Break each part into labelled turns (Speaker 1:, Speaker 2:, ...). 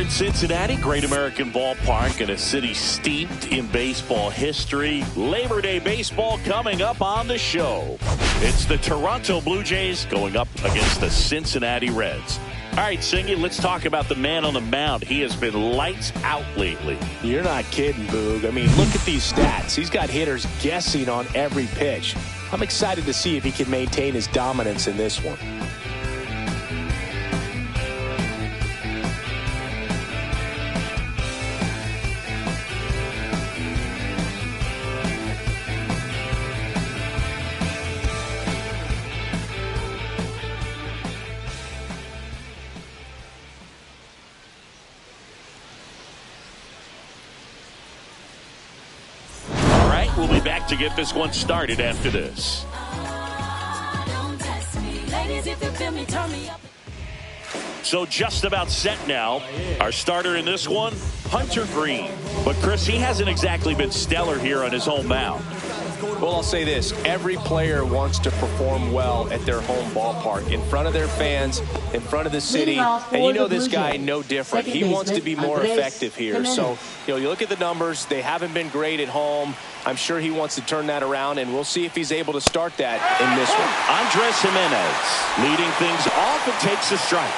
Speaker 1: in Cincinnati, great American ballpark in a city steeped in baseball history. Labor Day baseball coming up on the show. It's the Toronto Blue Jays going up against the Cincinnati Reds. All right, Singy, let's talk about the man on the mound. He has been lights out lately.
Speaker 2: You're not kidding, Boog. I mean, look at these stats. He's got hitters guessing on every pitch. I'm excited to see if he can maintain his dominance in this one.
Speaker 1: We'll be back to get this one started after this. So just about set now. Our starter in this one, Hunter Green. But Chris, he hasn't exactly been stellar here on his home mound.
Speaker 2: Well, I'll say this. Every player wants to perform well at their home ballpark, in front of their fans, in front of the city. And you know this guy no different. He wants to be more effective here. So, you look at the numbers. They haven't been great at home. I'm sure he wants to turn that around, and we'll see if he's able to start that in this one.
Speaker 1: Andres Jimenez leading things off and takes a strike.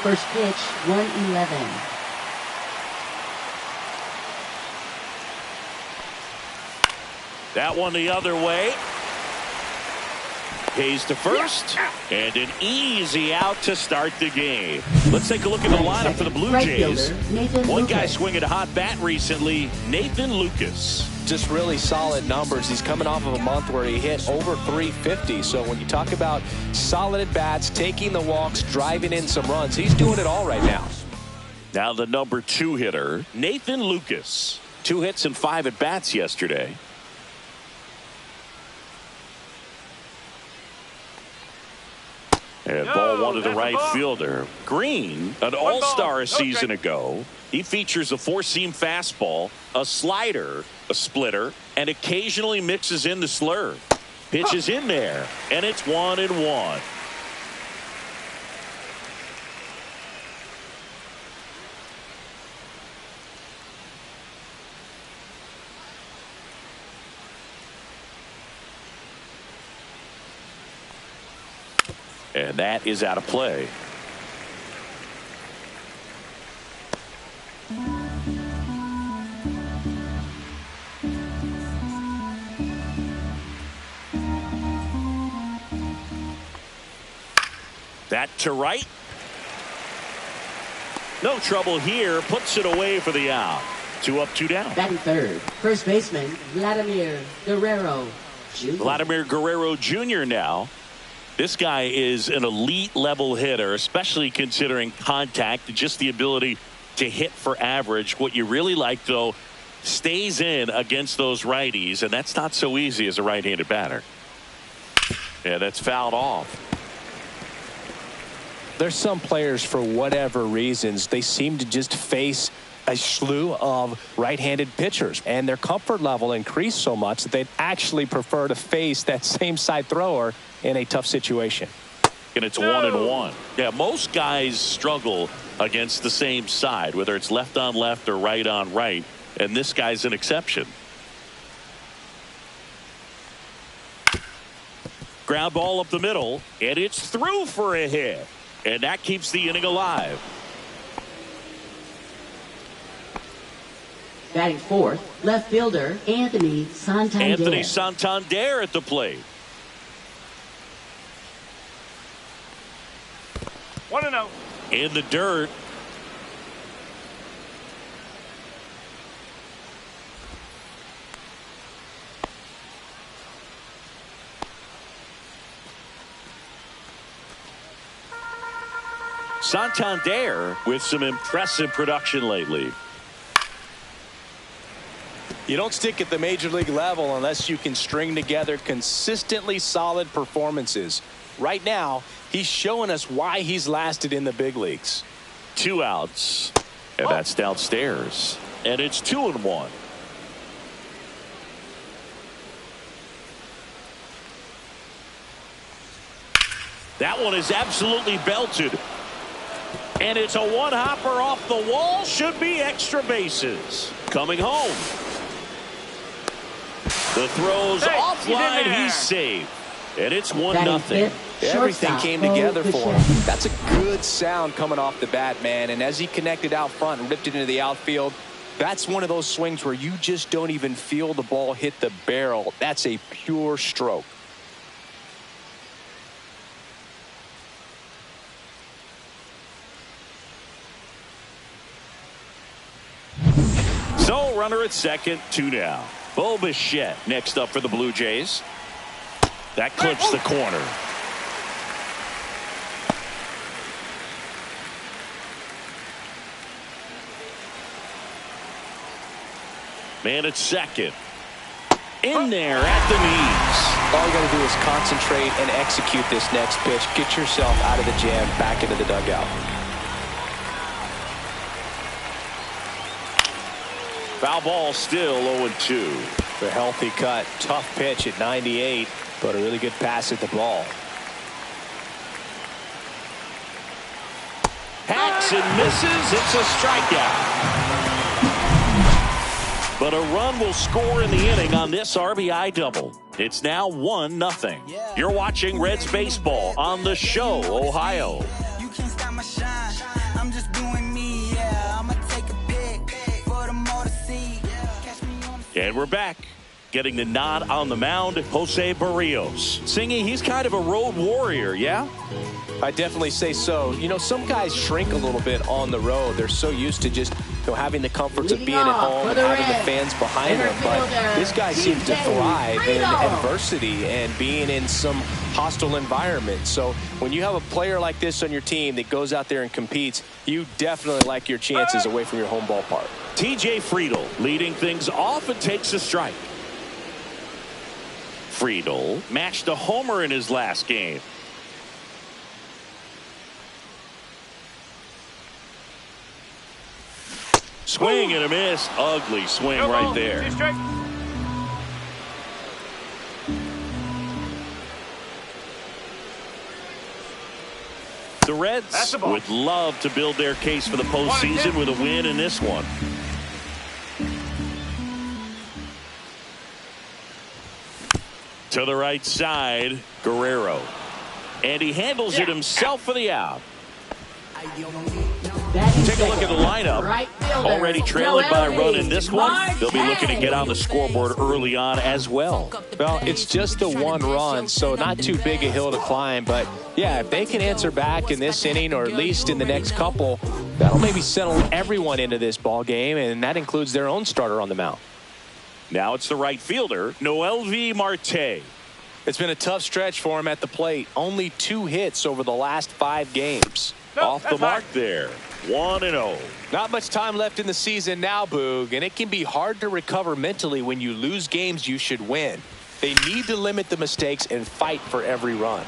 Speaker 3: First pitch, 111.
Speaker 1: That one the other way. Pays to first, and an easy out to start the game. Let's take a look at the lineup for the Blue Jays. One guy swinging a hot bat recently, Nathan Lucas.
Speaker 2: Just really solid numbers. He's coming off of a month where he hit over 350. So when you talk about solid at bats, taking the walks, driving in some runs, he's doing it all right now.
Speaker 1: Now the number 2 hitter, Nathan Lucas. 2 hits and 5 at bats yesterday. And ball one to the right fielder. Green, an all-star a season ago. He features a 4-seam fastball, a slider, a splitter, and occasionally mixes in the slurve. Pitches in there, and it's 1-1. And that is out of play. That to right. No trouble here. Puts it away for the out. 2 up, 2 down.
Speaker 3: Batting third, first baseman, Vladimir Guerrero Jr.
Speaker 1: Vladimir Guerrero Jr. now. This guy is an elite level hitter, especially considering contact, just the ability to hit for average. What you really like, though, stays in against those righties, and that's not so easy as a right-handed batter. Yeah, that's fouled off.
Speaker 2: There's some players, for whatever reasons, they seem to just face a slew of right-handed pitchers, and their comfort level increased so much that they'd actually prefer to face that same side thrower in a tough situation.
Speaker 1: And it's 1-1. Yeah, most guys struggle against the same side, whether it's left on left or right on right, and this guy's an exception. Ground ball up the middle, and it's through for a hit, and that keeps the inning alive.
Speaker 3: Batting fourth, left fielder Anthony Santander.
Speaker 1: Anthony Santander at the plate.
Speaker 4: 1-0.
Speaker 1: In the dirt. Santander with some impressive production lately.
Speaker 2: You don't stick at the major league level unless you can string together consistently solid performances. Right now, he's showing us why he's lasted in the big leagues.
Speaker 1: 2 outs, and that's downstairs, and it's 2-1. That one is absolutely belted. And it's a one-hopper off the wall. Should be extra bases. Coming home. The throw's offline. He's saved. And it's 1-0.
Speaker 2: Everything came together for him. That's a good sound coming off the bat, man. And as he connected out front and ripped it into the outfield, that's one of those swings where you just don't even feel the ball hit the barrel. That's a pure stroke.
Speaker 1: So runner at second, 2 down. Bo Bichette next up for the Blue Jays. That clips the corner. Man at second. In there at the knees.
Speaker 2: All you got to do is concentrate and execute this next pitch. Get yourself out of the jam, back into the dugout.
Speaker 1: Foul ball, still 0-2.
Speaker 2: The healthy cut. Tough pitch at 98, but a really good pass at the ball.
Speaker 1: Hacks and misses. It's a strikeout. But a run will score in the inning on this RBI double. It's now 1-0. You're watching Reds baseball on The Show, Ohio.
Speaker 4: You can't stop my shine. I'm just doing me. Yeah, I'ma take a pic for them all to see. Catch me on the
Speaker 1: And we're back. Getting the nod on the mound, Jose Barrios. Singy, he's kind of a road warrior, yeah?
Speaker 2: I definitely say so. You know, some guys shrink a little bit on the road. They're so used to just having the comforts of being at home and having the fans behind them. But this guy seems to thrive in adversity and being in some hostile environment. So when you have a player like this on your team that goes out there and competes, you definitely like your chances away from your home ballpark.
Speaker 1: TJ Friedl leading things off and takes a strike. Friedl matched a homer in his last game. Swing and a miss. Ugly swing right there. The Reds would love to build their case for the postseason with a win in this one. To the right side, Guerrero. And he handles it himself for the out. Take a look at the lineup. Already trailing by a run in this one. They'll be looking to get on the scoreboard early on as well.
Speaker 2: Well, it's just the one run, so not too big a hill to climb. But, yeah, if they can answer back in this inning or at least in the next couple, that'll maybe settle everyone into this ball game, and that includes their own starter on the mound.
Speaker 1: Now it's the right fielder, Noelvi Marte.
Speaker 2: It's been a tough stretch for him at the plate. Only 2 hits over the last 5 games.
Speaker 1: Off the mark there. 1-0.
Speaker 2: Not much time left in the season now, Boog, and it can be hard to recover mentally when you lose games you should win. They need to limit the mistakes and fight for every run.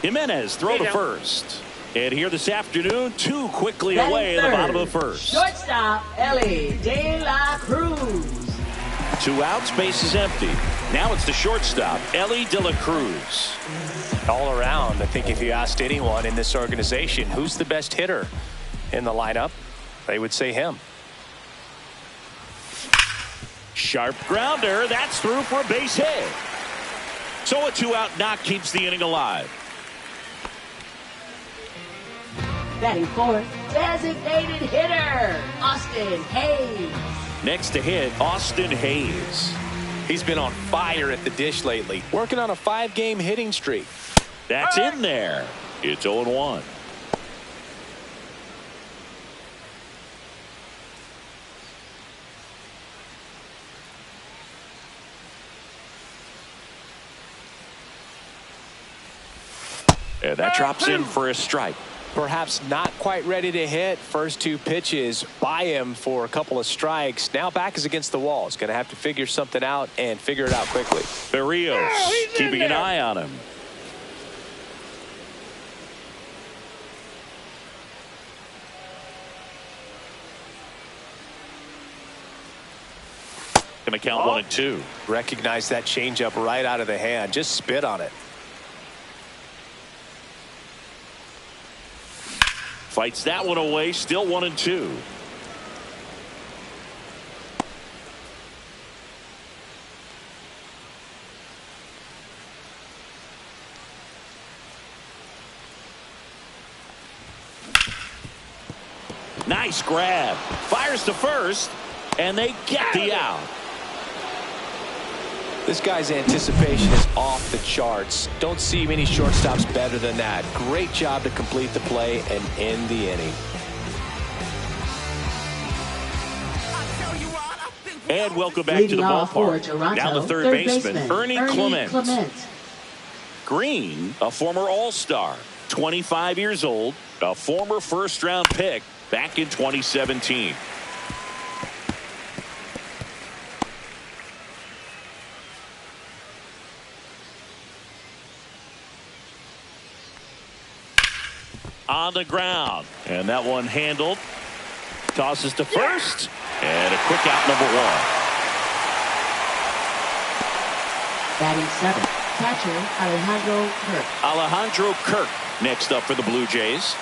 Speaker 1: Jimenez throw to first. And here this afternoon, 2 quickly away in the bottom of the first.
Speaker 3: Shortstop, Ellie De La Cruz.
Speaker 1: 2 outs, base is empty. Now it's the shortstop, Ellie De La Cruz.
Speaker 2: All around, I think if you asked anyone in this organization who's the best hitter in the lineup, they would say him.
Speaker 1: Sharp grounder. That's through for a base hit. So a 2-out knock keeps the inning alive.
Speaker 3: Batting fourth, designated hitter, Austin Hayes.
Speaker 1: Next to hit, Austin Hayes.
Speaker 2: He's been on fire at the dish lately, working on a 5-game hitting streak.
Speaker 1: That's in there. It's 0-1. And that drops in for a strike.
Speaker 2: Perhaps not quite ready to hit. First 2 pitches by him for a couple of strikes. Now back is against the wall. He's going to have to figure something out and figure it out quickly.
Speaker 1: Barrios keeping an eye on him. Going to count 1-2.
Speaker 2: Recognize that changeup right out of the hand. Just spit on it.
Speaker 1: Fights that one away, still 1-2. Nice grab. Fires to first, and they get the out.
Speaker 2: This guy's anticipation is off the charts. Don't see many shortstops better than that. Great job to complete the play and end the inning.
Speaker 1: And welcome back to the ballpark. Now the third baseman, Ernie Clement. Green, a former All-Star, 25 years old, a former first-round pick back in 2017. On the ground, and that one handled. Tosses to first, and a quick out, number one.
Speaker 3: Batting 7, catcher Alejandro Kirk.
Speaker 1: Alejandro Kirk next up for the Blue Jays.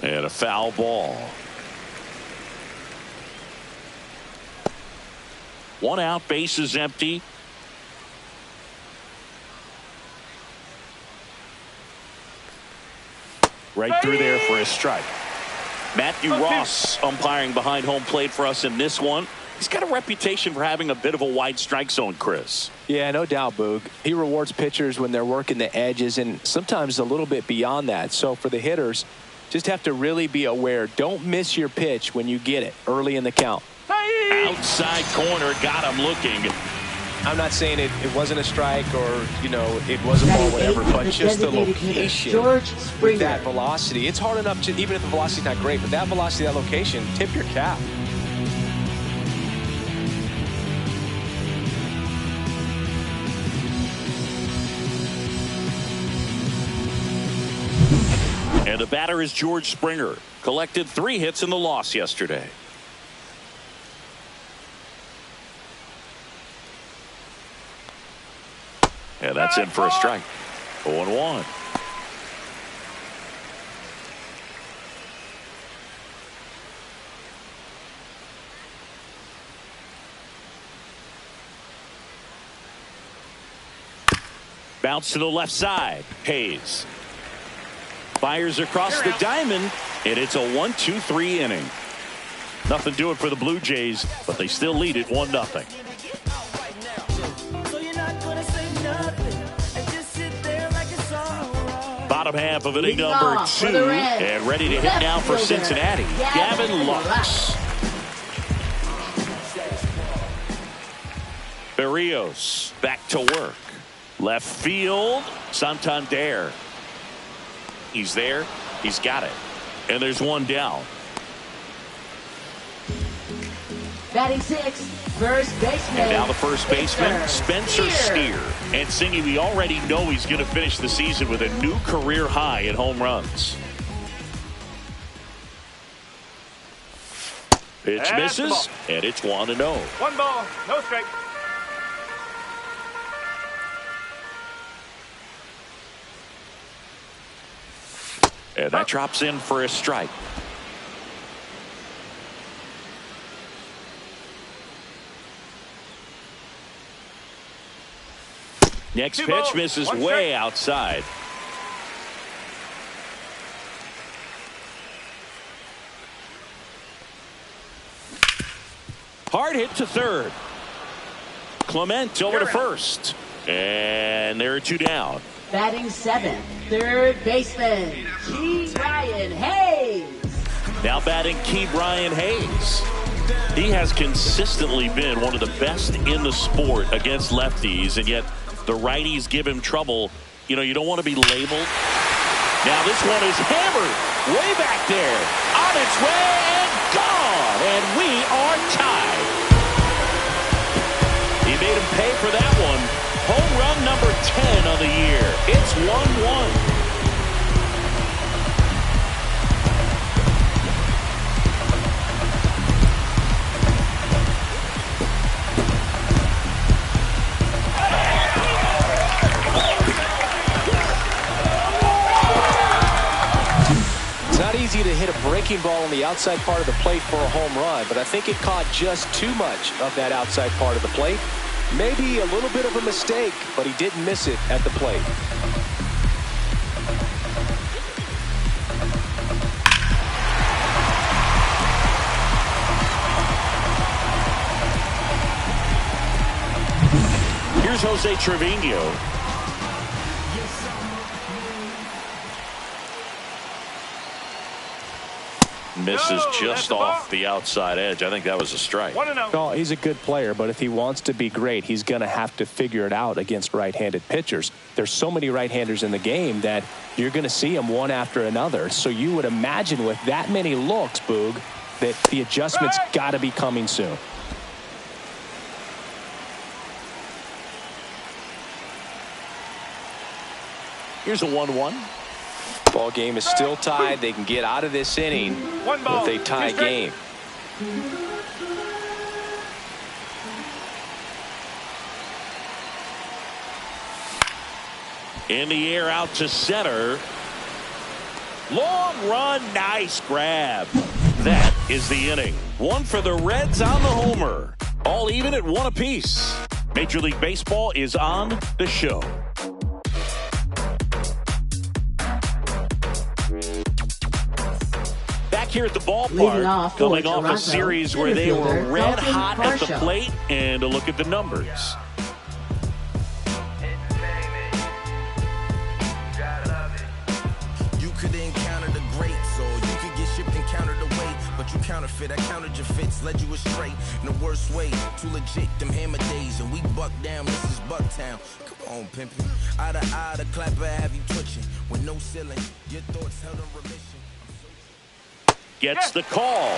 Speaker 1: And a foul ball. One out, base is empty. Right through there for a strike. Matthew Ross umpiring behind home plate for us in this one. He's got a reputation for having a bit of a wide strike zone, Chris.
Speaker 2: Yeah, no doubt, Boog. He rewards pitchers when they're working the edges and sometimes a little bit beyond that. So for the hitters, just have to really be aware. Don't miss your pitch when you get it early in the count.
Speaker 1: Outside corner, got him looking.
Speaker 2: I'm not saying it wasn't a strike or, you know, it wasn't ball, whatever, but just the location with that velocity. It's hard enough to, even if the velocity's not great, but that velocity, that location, tip your cap.
Speaker 1: And the batter is George Springer. Collected 3 hits in the loss yesterday. And that's in for a strike. 0-1. Bounce to the left side. Hayes fires across the diamond, and it's a 1-2-3 inning. Nothing doing for the Blue Jays, but they still lead it 1-0. Bottom half of inning number 2, and ready to hit now for Cincinnati, Gavin Lux. Berrios back to work. Left field, Santander. He's there. He's got it. And there's one down.
Speaker 3: Batting 6, first baseman.
Speaker 1: And now the first baseman, Spencer Steer. And Singy, we already know he's going to finish the season with a new career high in home runs. Pitch misses, and it's 1-0.
Speaker 5: 1 ball, no strike.
Speaker 1: And that drops in for a strike. Next pitch misses way outside. Hard hit to third. Clement over to first. And there are 2 down.
Speaker 3: Batting 7, third baseman, Ke'Bryan Hayes.
Speaker 1: Now batting Ke'Bryan Hayes. He has consistently been one of the best in the sport against lefties, and yet the righties give him trouble. You know, you don't want to be labeled. Now this one is hammered way back there. On its way and gone. And we are tied. He made him pay for that one. Home run number 10 on the year. It's 1-1.
Speaker 2: easy to hit a breaking ball on the outside part of the plate for a home run, but I think it caught just too much of that outside part of the plate. Maybe a little bit of a mistake, but he didn't miss it at the plate.
Speaker 1: Here's Jose Trevino. Misses just off the outside edge. I think that was a strike.
Speaker 2: No, he's a good player, but if he wants to be great, he's going to have to figure it out against right-handed pitchers. There's so many right-handers in the game that you're going to see them one after another. So you would imagine with that many looks, Boog, that the adjustment's got to be coming soon.
Speaker 1: Here's a 1-1.
Speaker 2: Ball game is still tied. They can get out of this inning with a tie game.
Speaker 1: In the air out to center. Long run, nice grab. That is the inning. One for the Reds on the homer. All even at 1 apiece. Major League Baseball is on the show. Here at the ballpark, coming off a series where they were red hot at the plate, and a look at the numbers.
Speaker 6: You could encounter the greats, or you could get shipped and countered away, but you counterfeit. I countered your fits, led you astray in the worst way. Too legit, them hammer days, and we buck down. This is Bucktown. Come on, pimpin'. Eye to eye, the clapper have you twitching with no ceiling. Your thoughts held in remission.
Speaker 1: Gets the call,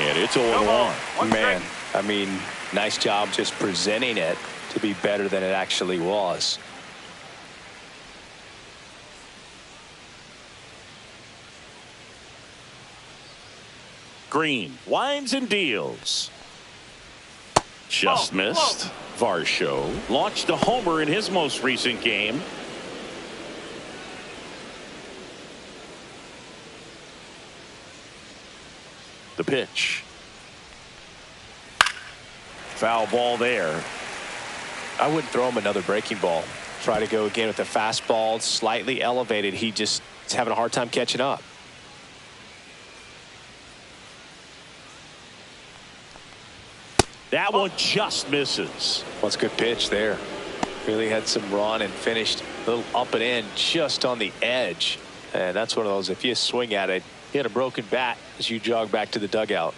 Speaker 1: and it's 0-1.
Speaker 2: Man, I mean, nice job just presenting it to be better than it actually was.
Speaker 1: Green winds and deals. Just missed. Varsho launched a homer in his most recent game. The pitch. Foul ball there.
Speaker 2: I wouldn't throw him another breaking ball. Try to go again with the fastball, slightly elevated. He just is having a hard time catching up.
Speaker 1: That one just misses.
Speaker 2: What's a good pitch there. Really had some run and finished a little up and in just on the edge. And that's one of those, if you swing at it, you hit a broken bat as you jog back to the dugout.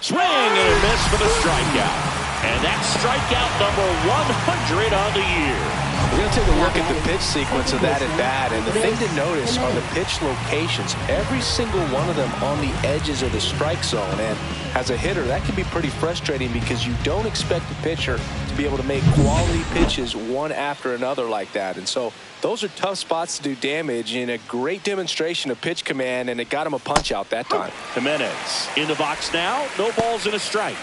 Speaker 1: Swing and a miss for the strikeout. And that's strikeout number 100 on the year.
Speaker 2: We're going to take a look at the pitch sequence of that at bat, and the thing to notice are the pitch locations. Every single one of them on the edges of the strike zone, and as a hitter, that can be pretty frustrating because you don't expect the pitcher to be able to make quality pitches one after another like that. And so those are tough spots to do damage, and a great demonstration of pitch command, and it got him a punch out that time.
Speaker 1: Jimenez in the box now. No balls and a strike.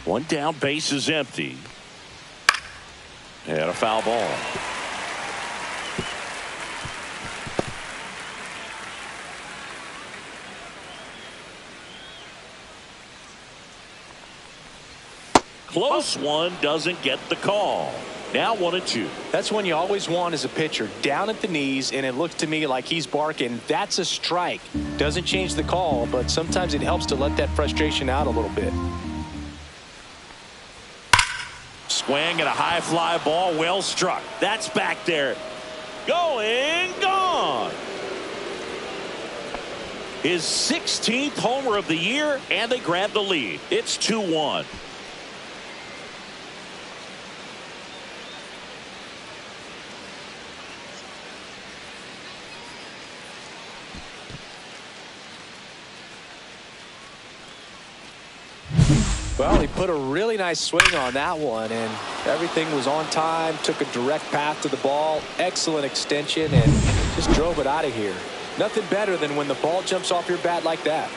Speaker 1: One down, base is empty. And a foul ball. Close one, doesn't get the call. Now 1-2.
Speaker 2: That's one you always want as a pitcher, down at the knees, and it looks to me like he's barking. That's a strike. Doesn't change the call, but sometimes it helps to let that frustration out a little bit.
Speaker 1: Swing and a high fly ball, well struck. That's back there. Going, gone. His 16th homer of the year, and they grab the lead. It's 2-1.
Speaker 2: Well, he put a really nice swing on that one, and everything was on time, took a direct path to the ball, excellent extension, and just drove it out of here. Nothing better than when the ball jumps off your bat like that.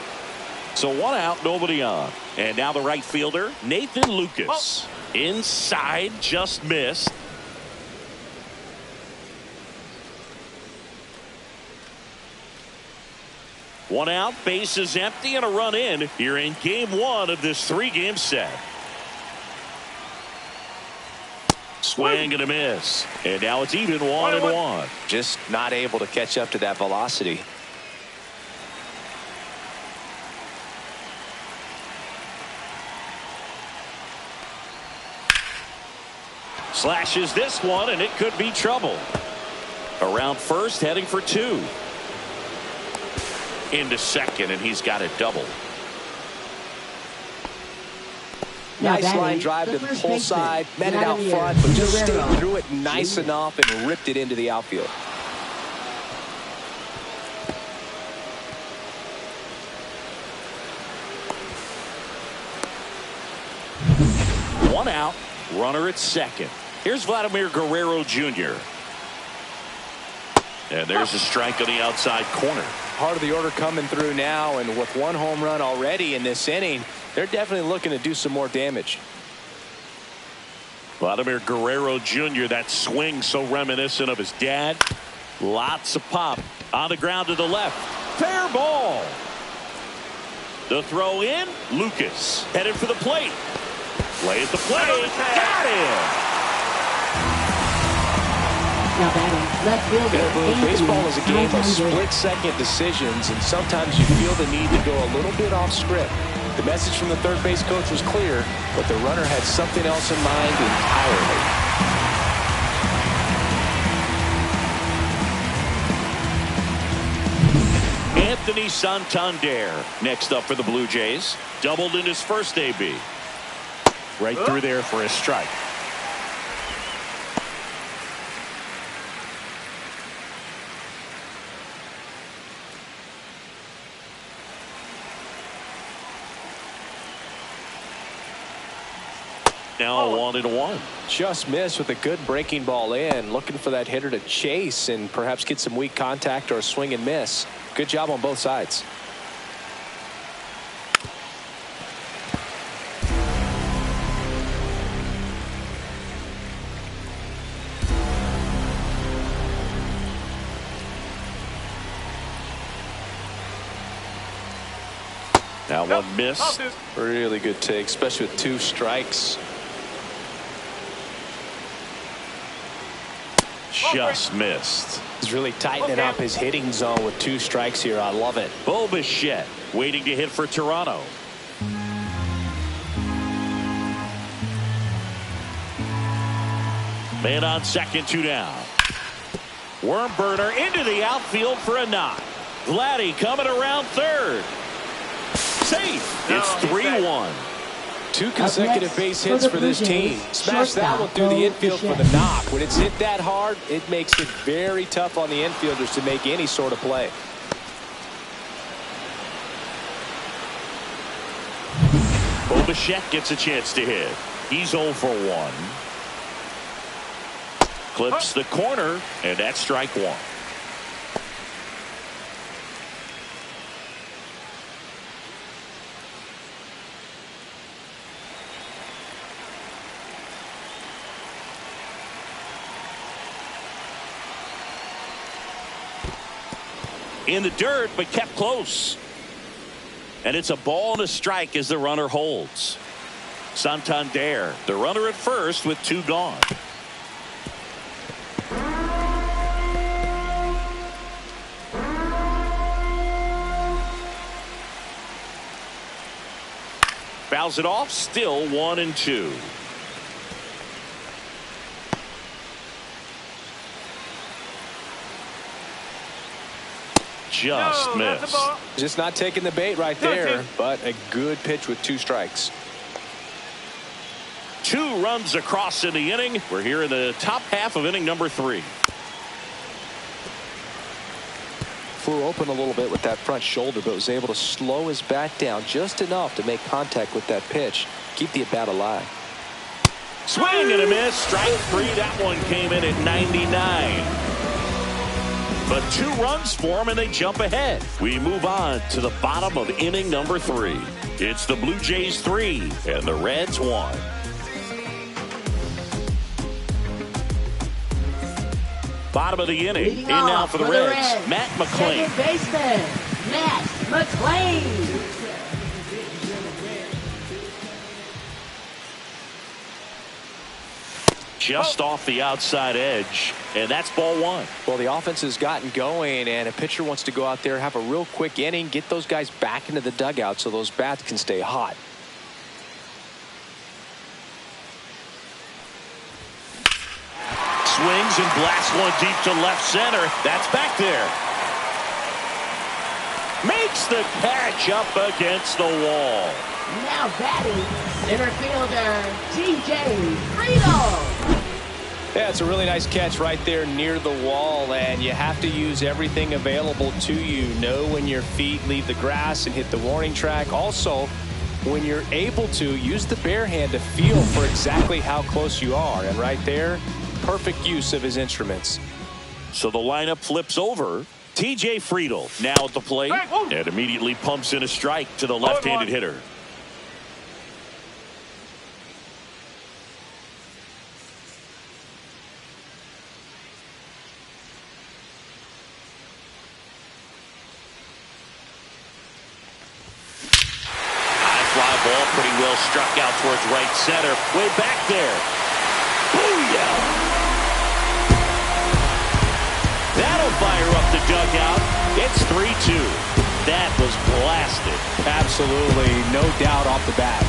Speaker 1: So 1 out, nobody on. And now the right fielder, Nathan Lucas. Inside, just missed. One out, bases empty, and a run in here in game 1 of this 3-game set. Swing and a miss. And now it's even 1-1.
Speaker 2: Just not able to catch up to that velocity.
Speaker 1: Slashes this one, and it could be trouble. Around first, heading for 2. Into second, and he's got a double.
Speaker 2: Nice line drive to the pull side, met it out front, but just stayed through it nice enough and ripped it into the outfield.
Speaker 1: One out, runner at second. Here's Vladimir Guerrero Jr. And there's a strike on the outside corner.
Speaker 2: Part of the order coming through now, and with 1 home run already in this inning, they're definitely looking to do some more damage.
Speaker 1: Vladimir Guerrero Jr., that swing so reminiscent of his dad. Lots of pop on the ground to the left. Fair ball. The throw in, Lucas headed for the plate. Play at the plate. Got him.
Speaker 3: Now batting, left fielder,
Speaker 2: Baseball is a game of split-second decisions, and sometimes you feel the need to go a little bit off script. The message from the third base coach was clear, but the runner had something else in mind entirely.
Speaker 1: Anthony Santander next up for the Blue Jays. Doubled in his first AB. Right through there for a strike. Now 1-1.
Speaker 2: Just missed with a good breaking ball in, looking for that hitter to chase and perhaps get some weak contact or a swing and miss. Good job on both sides.
Speaker 1: Now one miss.
Speaker 2: Really good take, especially with 2 strikes.
Speaker 1: Just missed.
Speaker 2: He's really tightening up his hitting zone with 2 strikes here. I love it.
Speaker 1: Bo Bichette waiting to hit for Toronto. Man on second, 2 down. Worm burner into the outfield for a knock. Vladdy coming around third. Safe. It's 3-1.
Speaker 2: 2 consecutive base hits for this team. Smash that one through the infield for the knock. When it's hit that hard, it makes it very tough on the infielders to make any sort of play.
Speaker 1: Bo Bichette gets a chance to hit. He's 0 for 1. Clips the corner, and that's strike 1. In the dirt, but kept close. And it's a ball and a strike as the runner holds. Santander, the runner at first with 2 gone. Fouls it off, still 1-2. Just missed.
Speaker 2: Just not taking the bait right there, but a good pitch with 2 strikes.
Speaker 1: 2 runs across in the inning. We're here in the top half of inning number 3.
Speaker 2: flew open a little bit with that front shoulder, but was able to slow his bat down just enough to make contact with that pitch, keep the at-bat alive.
Speaker 1: Swing and a miss. Strike three. That one came in at 99. But 2 runs for him, and they jump ahead. We move on to the bottom of inning number 3. It's the Blue Jays 3 and the Reds 1. Bottom of the inning. In now for the Reds. Matt McClain.
Speaker 3: Second baseman, Matt McClain.
Speaker 1: Just off the outside edge, and that's ball 1.
Speaker 2: Well, the offense has gotten going, and a pitcher wants to go out there, have a real quick inning, get those guys back into the dugout so those bats can stay hot.
Speaker 1: Swings and blasts one deep to left center. That's back there. Makes the catch up against the wall.
Speaker 3: Now batting, center fielder, TJ Friedel.
Speaker 2: Yeah, it's a really nice catch right there near the wall, and you have to use everything available to you. Know when your feet leave the grass and hit the warning track. Also, when you're able to, use the bare hand to feel for exactly how close you are. And right there, perfect use of his instruments.
Speaker 1: So the lineup flips over. TJ Friedel now at the plate and immediately pumps in a strike to the left-handed hitter. Ball pretty well struck out towards right center. Way back there. Booyah! That'll fire up the dugout. It's 3-2. That was blasted.
Speaker 2: Absolutely, no doubt off the bat.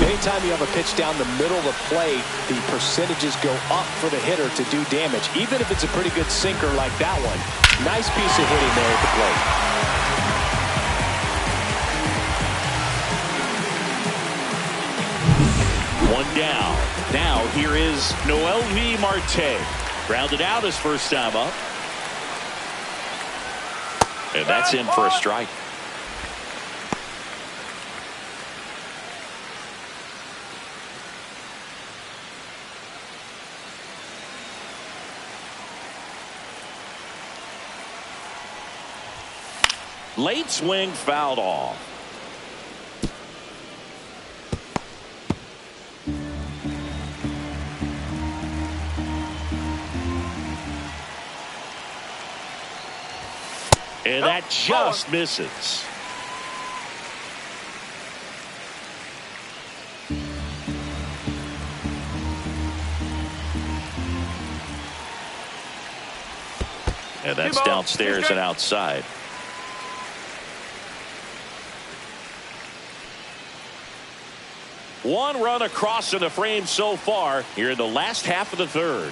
Speaker 2: Anytime you have a pitch down the middle of the plate, the percentages go up for the hitter to do damage, even if it's a pretty good sinker like that one. Nice piece of hitting there at the plate.
Speaker 1: One down. Now here is Noel V. Marte. Grounded out his first time up. And that's in for a strike. Late swing fouled off. And that just misses. And that's downstairs and outside. One run across in the frame so far here in the last half of the third.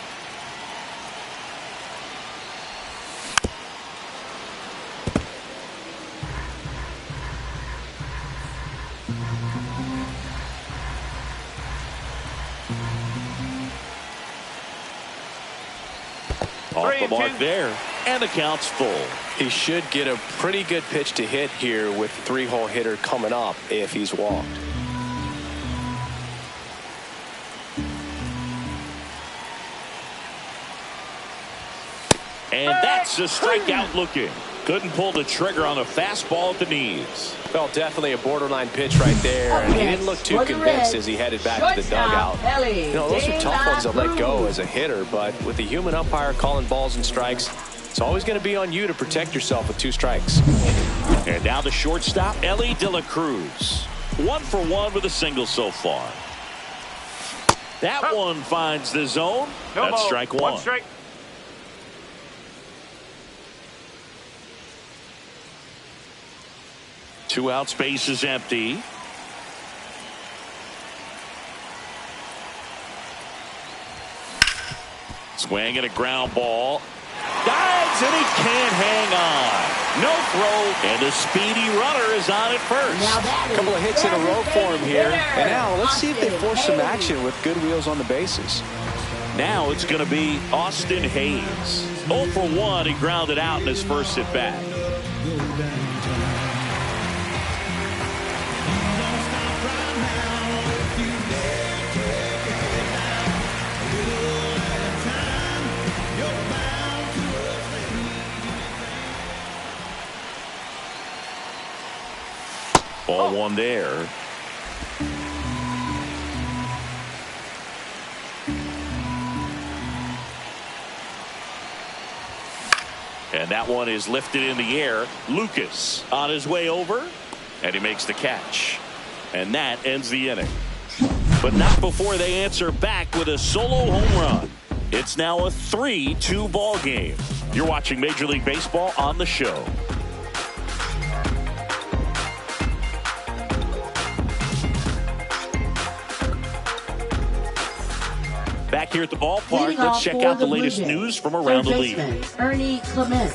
Speaker 1: Off the mark there, and the count's full.
Speaker 2: He should get a pretty good pitch to hit here with the 3-hole hitter coming up if he's walked.
Speaker 1: And that's a strikeout looking. Couldn't pull the trigger on a fastball at the knees.
Speaker 2: Well, definitely a borderline pitch right there, and he didn't look too convinced as he headed back to the dugout. You know, those are tough ones to let go as a hitter, but with the human umpire calling balls and strikes, it's always going to be on you to protect yourself with 2 strikes.
Speaker 1: And now the shortstop, Ellie De La Cruz. 1 for 1 with a single so far. That one finds the zone. That's strike 1.
Speaker 5: 1 strike.
Speaker 1: Two out, space is empty. Swing and a ground ball. Dives and he can't hang on. No throw, and a speedy runner is on at first.
Speaker 2: A couple of hits in a row for him here. And now let's see if they force some action with good wheels on the bases.
Speaker 1: Now it's going to be Austin Hayes. 0 for 1, he grounded out in his first at bat. Ball one there. And that one is lifted in the air. Lucas on his way over, and he makes the catch. And that ends the inning. But not before they answer back with a solo home run. It's now a 3-2 ball game. You're watching Major League Baseball on the show. Back here at the ballpark, let's check out the latest news from around the league.
Speaker 3: Ernie Clement.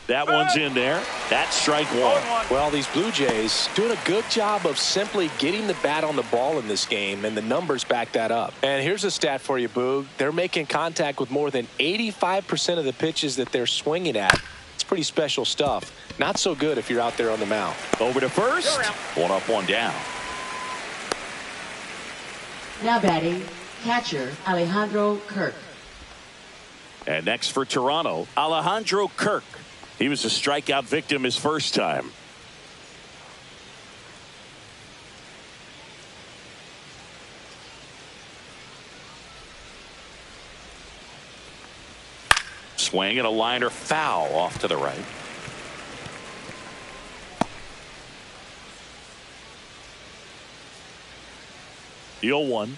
Speaker 1: That one's in there. That's strike one.
Speaker 2: Well, these Blue Jays doing a good job of simply getting the bat on the ball in this game, and the numbers back that up. And here's a stat for you, Boog. They're making contact with more than 85% of the pitches that they're swinging at. It's pretty special stuff. Not so good if you're out there on the mound.
Speaker 1: Over to first. One up, one down.
Speaker 3: Now batting, catcher Alejandro Kirk.
Speaker 1: And next for Toronto, Alejandro Kirk. He was a strikeout victim his first time. Swing and a liner foul off to the right. The 0-1.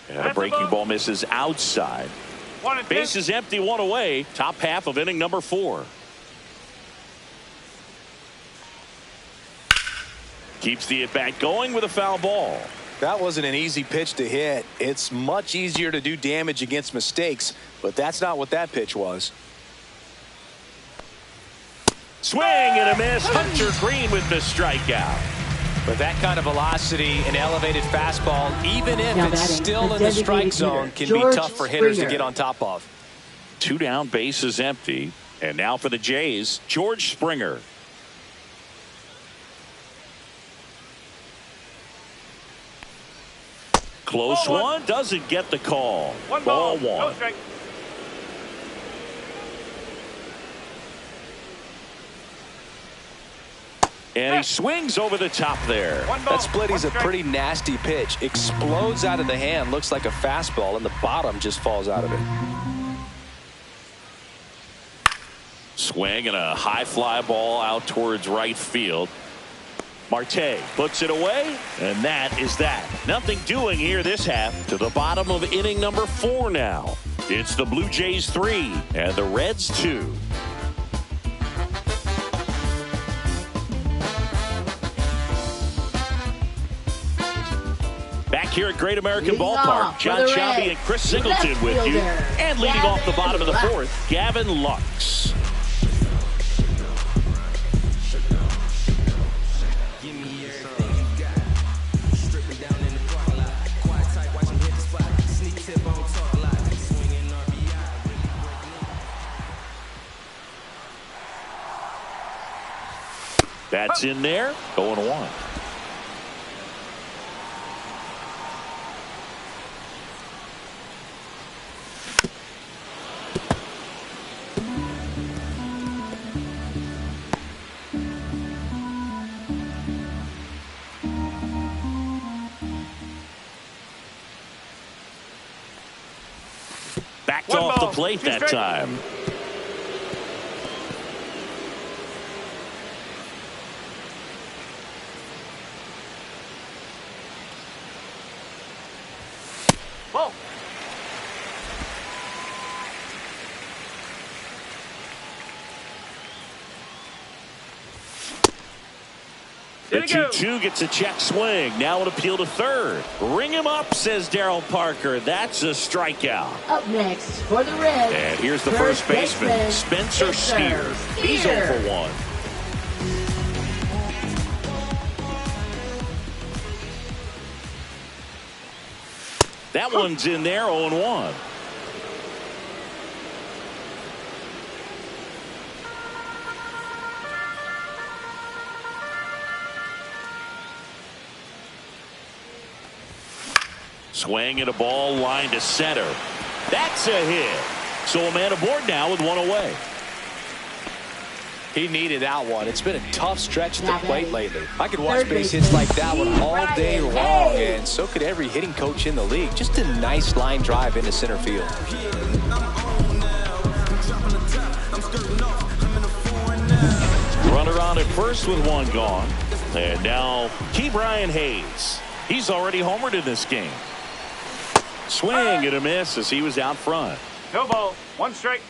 Speaker 1: And a breaking ball misses outside. Base is empty, one away. Top half of inning number 4. Keeps the at-bat going with a foul ball.
Speaker 2: That wasn't an easy pitch to hit. It's much easier to do damage against mistakes, but that's not what that pitch was.
Speaker 1: Swing and a miss. Hunter Green with the strikeout.
Speaker 2: But that kind of velocity and elevated fastball, even if
Speaker 3: Now
Speaker 2: it's
Speaker 3: batting,
Speaker 2: still
Speaker 3: the
Speaker 2: in the strike
Speaker 3: designated
Speaker 2: zone,
Speaker 3: hitter,
Speaker 2: can
Speaker 3: George
Speaker 2: be tough for hitters to
Speaker 3: Springer.
Speaker 2: get on top of.
Speaker 1: 2 down, base is empty. And now for the Jays, George Springer. Close one, doesn't get the call. Ball one.
Speaker 5: No strike.
Speaker 1: And he swings over the top there.
Speaker 2: That split is a pretty nasty pitch. Explodes out of the hand, looks like a fastball, and the bottom just falls out of it.
Speaker 1: Swing and a high fly ball out towards right field. Marte puts it away, and that is that. Nothing doing here this half. To the bottom of inning number 4 now. It's the Blue Jays 3 and the Reds 2. Back here at Great American
Speaker 3: Leading
Speaker 1: Ballpark,
Speaker 3: off for
Speaker 1: John
Speaker 3: the
Speaker 1: Sciambi
Speaker 3: Reds,
Speaker 1: and Chris Singleton
Speaker 3: left
Speaker 1: with you.
Speaker 3: fielder,
Speaker 1: And leading off the bottom of the
Speaker 3: Gavin
Speaker 1: 4th, Gavin Lux. That's in there, 0-1. backed
Speaker 5: One
Speaker 1: off
Speaker 5: ball,
Speaker 1: the plate
Speaker 5: 2
Speaker 1: that
Speaker 5: strikes.
Speaker 1: time.
Speaker 5: Ball.
Speaker 1: The
Speaker 5: There you go.
Speaker 1: 2-2 gets a check swing. Now an appeal to third. Ring him up, says Darryl Parker. That's a strikeout.
Speaker 3: Up next for the Reds.
Speaker 1: And here's the first baseman, Spencer Steer. He's 0 for 1. That one's in there, 0-1. Swing and a ball line to center. That's a hit. So a man aboard now with one away.
Speaker 2: He needed that one. It's been a tough stretch at the plate lately. I could watch base hits like that one all day long, and so could every hitting coach in the league. Just a nice line drive into center field.
Speaker 1: Runner on at first with one gone. And now Ke'Bryan Hayes. He's already homered in this game. Swing and a miss as he was out front.
Speaker 5: No ball. 1 strike.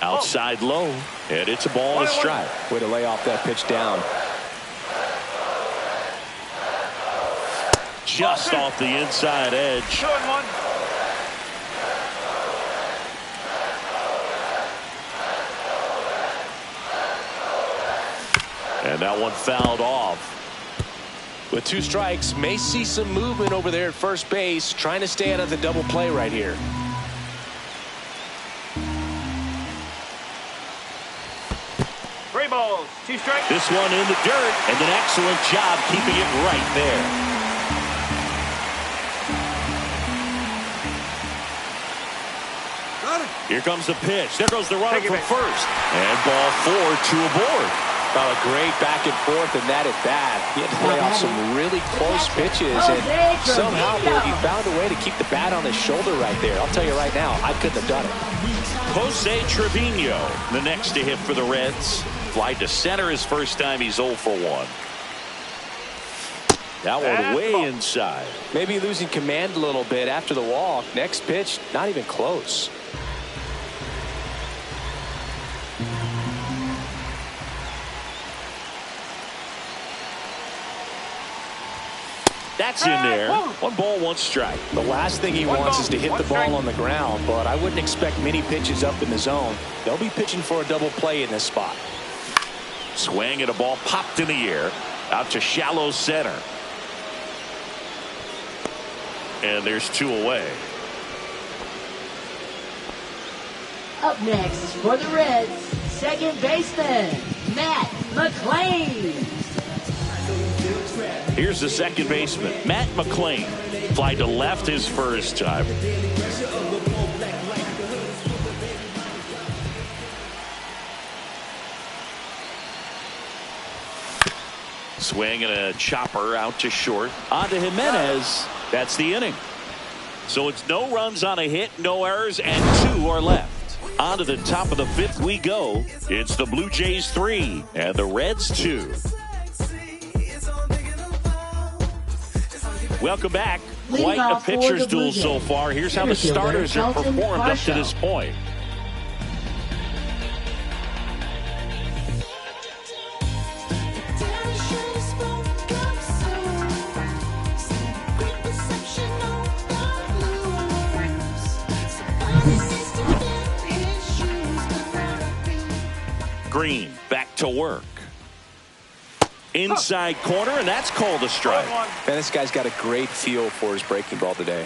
Speaker 1: Outside low. And it's a ball and a strike.
Speaker 2: Way to lay off that pitch down.
Speaker 1: Just off the inside edge.
Speaker 5: 2-1.
Speaker 1: And that one fouled off.
Speaker 2: With 2 strikes, may see some movement over there at first base, trying to stay out of the double play right here.
Speaker 5: Three balls. 2 strikes.
Speaker 1: This one in the dirt, and an excellent job keeping it right there. Here comes the pitch. There goes the runner from first. And ball 4, 2 aboard.
Speaker 2: A great back and forth and that at bat. He had to play off some really close pitches, and somehow he found a way to keep the bat on his shoulder right there. I'll tell you right now, I couldn't have done it.
Speaker 1: Jose Trevino, the next to hit for the Reds. Fly to center his first time. He's 0 for 1. That one way inside.
Speaker 2: Maybe losing command a little bit after the walk. Next pitch, not even close.
Speaker 1: That's in there. 1 ball, 1 strike.
Speaker 2: The last thing he wants is to hit the ball on the ground, but I wouldn't expect many pitches up in the zone. They'll be pitching for a double play in this spot.
Speaker 1: Swing and a ball popped in the air out to shallow center. And there's 2 away.
Speaker 3: Up next for the Reds, second baseman, Matt McLean.
Speaker 1: Here's the second baseman, Matt McLean. Fly to left his first time. Swing and a chopper out to short. On to Jimenez. That's the inning. So it's no runs on a hit, no errors, and 2 are left. On to the top of the 5th we go. It's the Blue Jays 3 and the Reds 2. Welcome back. Quite a pitcher's duel so far. Here's how the starters have performed up to this point. Green back to work. Inside corner, and that's called a strike.
Speaker 2: And this guy's got a great feel for his breaking ball today.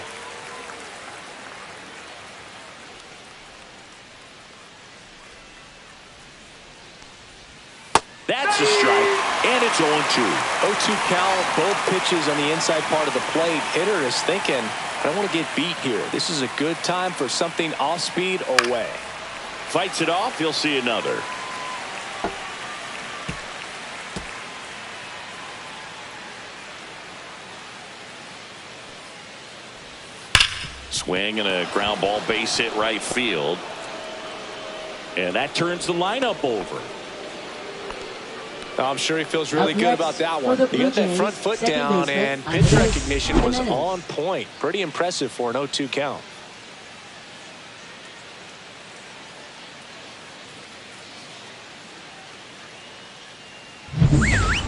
Speaker 1: That's a strike, and it's 0-2.
Speaker 2: 0-2 count, both pitches on the inside part of the plate. Hitter is thinking, I don't want to get beat here. This is a good time for something off speed away.
Speaker 1: fights it off. He'll see another. Swing and a ground ball, base hit right field. And that turns the lineup over.
Speaker 2: I'm sure he feels really good about that one. He got that front foot down, and pitch recognition was on point. Pretty impressive for an 0-2 count.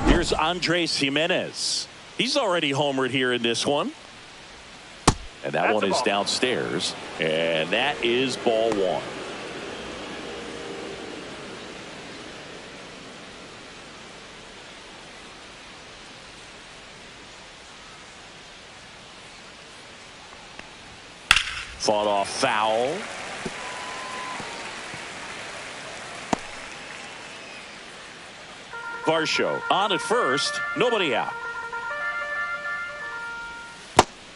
Speaker 1: Here's Andres Jimenez. He's already homered here in this one. And that one is downstairs. And that is ball one. Fought off foul. Varsho on at first. Nobody out.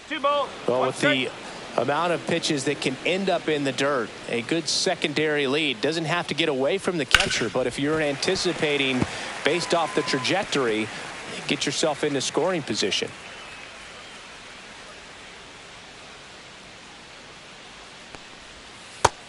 Speaker 5: 2 balls.
Speaker 2: Well,
Speaker 5: 1
Speaker 2: with
Speaker 5: strike.
Speaker 2: the amount of pitches that can end up in the dirt, a good secondary lead. Doesn't have to get away from the catcher, but if you're anticipating based off the trajectory, get yourself into scoring position.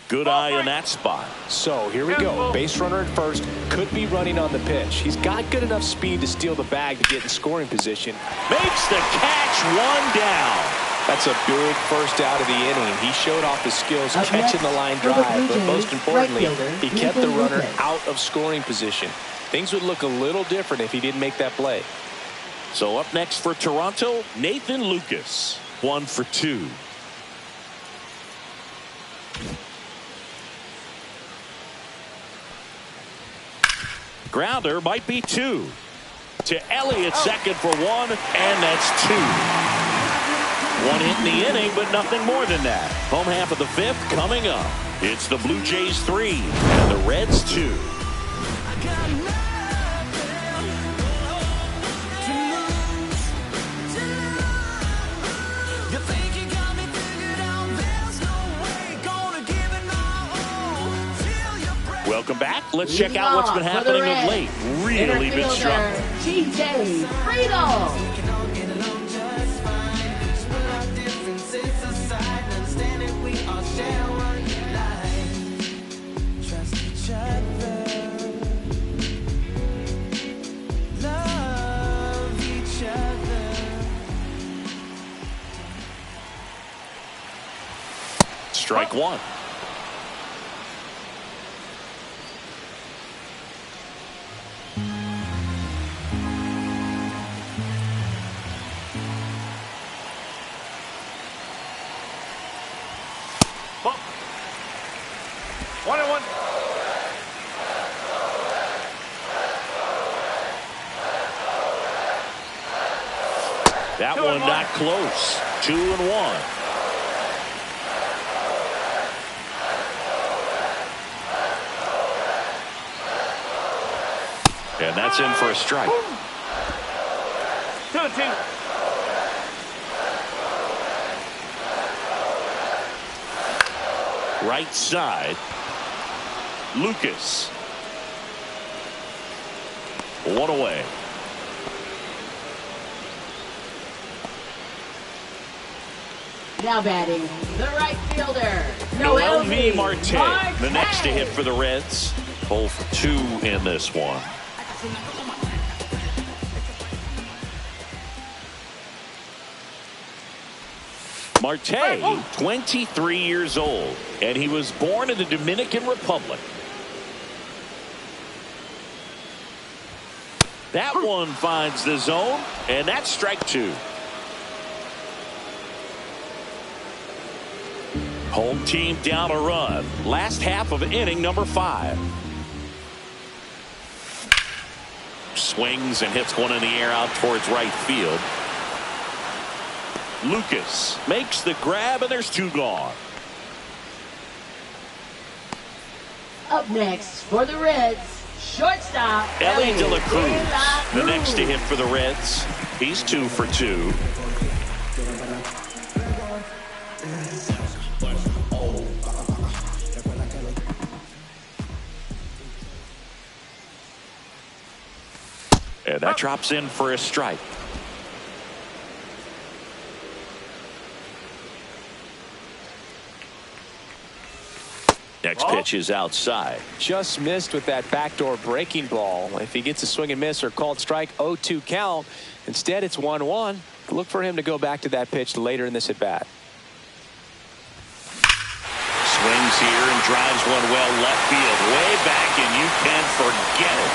Speaker 1: Good eye in that spot.
Speaker 2: So here we go. Base runner at first. Could be running on the pitch. He's got good enough speed to steal the bag to get in scoring position.
Speaker 1: Makes the catch, 1 down.
Speaker 2: That's a big first out of the inning. He showed off his skills catching the line drive, but most importantly, he kept the runner out of scoring position. Things would look a little different if he didn't make that play.
Speaker 1: So up next for Toronto, Nathan Lucas. 1 for 2. Grounder might be 2. To Elliott, second for 1, and that's 2. 1 hit in the inning, but nothing more than that. Home half of the 5th coming up. It's the Blue Jays 3 and the Reds 2. Welcome back. Let's check out what's been happening of late. Really been struggling.
Speaker 3: TJ Friedel.
Speaker 1: Strike 1.
Speaker 5: Ball. 1-1.
Speaker 1: That one not close. 2-1. And that's in for a strike.
Speaker 5: 2-2.
Speaker 1: Right side. Lucas. 1 away.
Speaker 3: Now batting, the right fielder,
Speaker 1: Noel V. Marte, the next to hit for the Reds. 0 for 2 in this one. Marte, 23 years old, and he was born in the Dominican Republic. That one finds the zone, and that's strike 2. Home team down a run. Last half of inning number 5. Swings and hits one in the air out towards right field. Lucas makes the grab, and there's 2 gone.
Speaker 3: Up next for the Reds, shortstop
Speaker 1: Ellie De La Cruz, the next to hit for the Reds. He's 2 for 2. And that drops in for a strike. Next pitch is outside.
Speaker 2: Just missed with that backdoor breaking ball. If he gets a swing and miss or called strike, 0-2 count. Instead, it's 1-1. Look for him to go back to that pitch later in this at bat.
Speaker 1: Swings here and drives one well left field, way back, and you can forget it.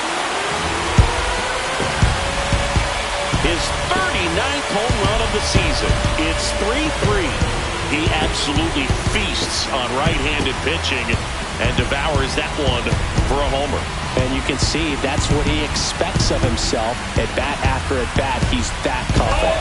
Speaker 1: His 39th home run of the season. It's 3-3. He absolutely feasts on right-handed pitching and devours that one for a homer.
Speaker 2: And you can see that's what he expects of himself at bat after at bat. He's that confident.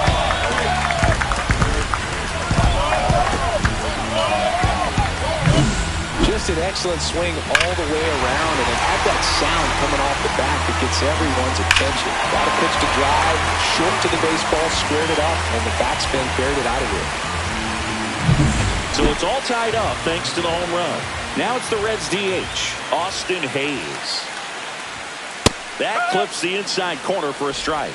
Speaker 2: Just an excellent swing all the way around, and it had that sound coming off the bat that gets everyone's attention. Got a pitch to drive, short to the baseball, squared it up, and the backspin carried it out of here.
Speaker 1: So it's all tied up thanks to the home run. Now it's the Reds DH, Austin Hayes. That clips the inside corner for a strike.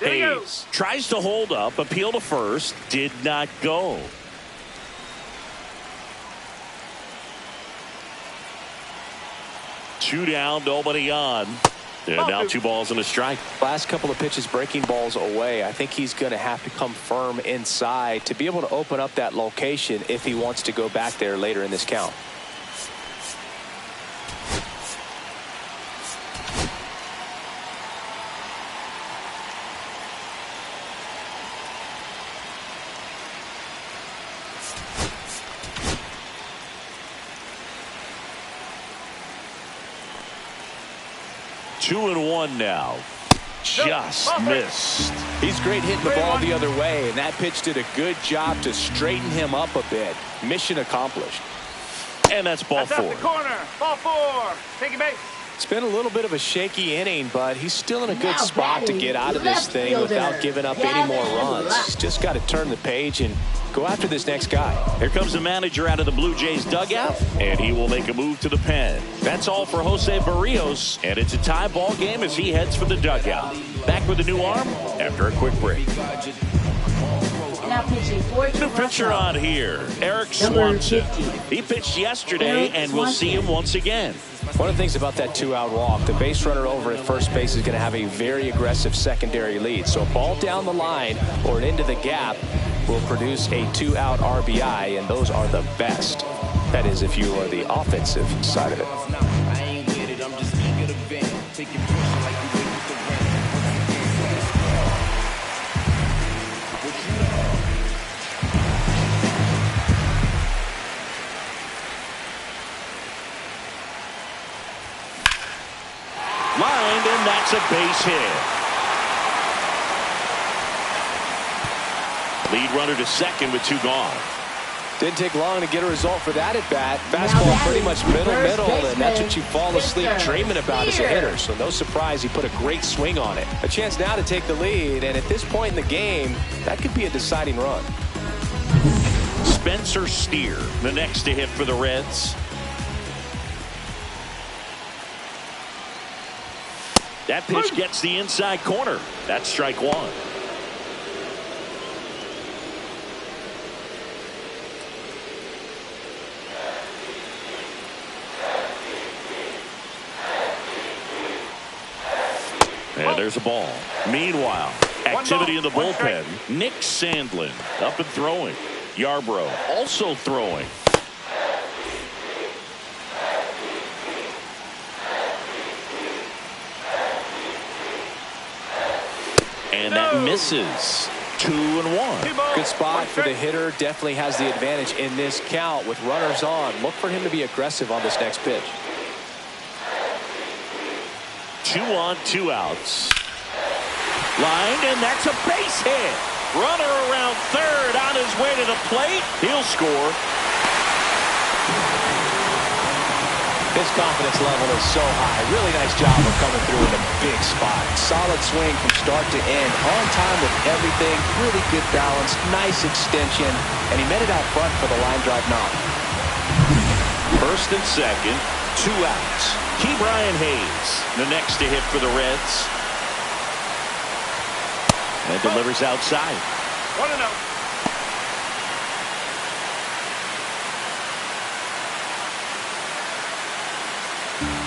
Speaker 1: Hayes tries to hold up, appeal to first, did not go. Two down, nobody on. And now 2 balls and a strike.
Speaker 2: Last couple of pitches breaking balls away. I think he's going to have to come firm inside to be able to open up that location if he wants to go back there later in this count.
Speaker 1: Two and one now. Just missed.
Speaker 2: He's great hitting the ball the other way, and that pitch did a good job to straighten him up a bit. Mission accomplished.
Speaker 1: And that's ball 4.
Speaker 5: That's out the corner. Ball 4. Take it, base.
Speaker 2: It's been a little bit of a shaky inning, but he's still in a good spot to get out of this thing without giving up any more runs. He's just got to turn the page and go after this next guy.
Speaker 1: Here comes the manager out of the Blue Jays dugout, and he will make a move to the pen. That's all for Jose Barrios, and it's a tie ball game as he heads for the dugout. Back with a new arm after a quick break.
Speaker 3: Now pitching for
Speaker 1: New pitcher on here, Eric Swanson. He pitched yesterday, and we'll see him once again.
Speaker 2: One of the things about that 2-out walk, the base runner over at first base is going to have a very aggressive secondary lead. So a ball down the line or into the gap will produce a 2-out RBI, and those are the best. That is, if you are the offensive side of it.
Speaker 1: Lined, and that's a base hit. Lead runner to second with 2 gone.
Speaker 2: Didn't take long to get a result for that at bat. Fastball pretty much middle, and that's what you fall asleep dreaming about as a hitter. So no surprise he put a great swing on it. A chance now to take the lead, and at this point in the game, that could be a deciding run.
Speaker 1: Spencer Steer, the next to hit for the Reds. That pitch gets the inside corner. That's strike 1. And there's a ball. Meanwhile, activity in the bullpen. Nick Sandlin up and throwing. Yarbrough also throwing. And that misses. 2-1.
Speaker 2: Good spot for the hitter. Definitely has the advantage in this count with runners on. Look for him to be aggressive on this next pitch.
Speaker 1: 2 on, 2 outs. Lined, and that's a base hit. Runner around third on his way to the plate. He'll score.
Speaker 2: His confidence level is so high. Really nice job of coming through in a big spot. Solid Solid swing from start to end. On time with everything. Really good balance. Nice extension. And he met it out front for the line drive knock.
Speaker 1: First and second, 2 outs. Key Brian Hayes, the next to hit for the Reds. And delivers outside.
Speaker 5: 1-0.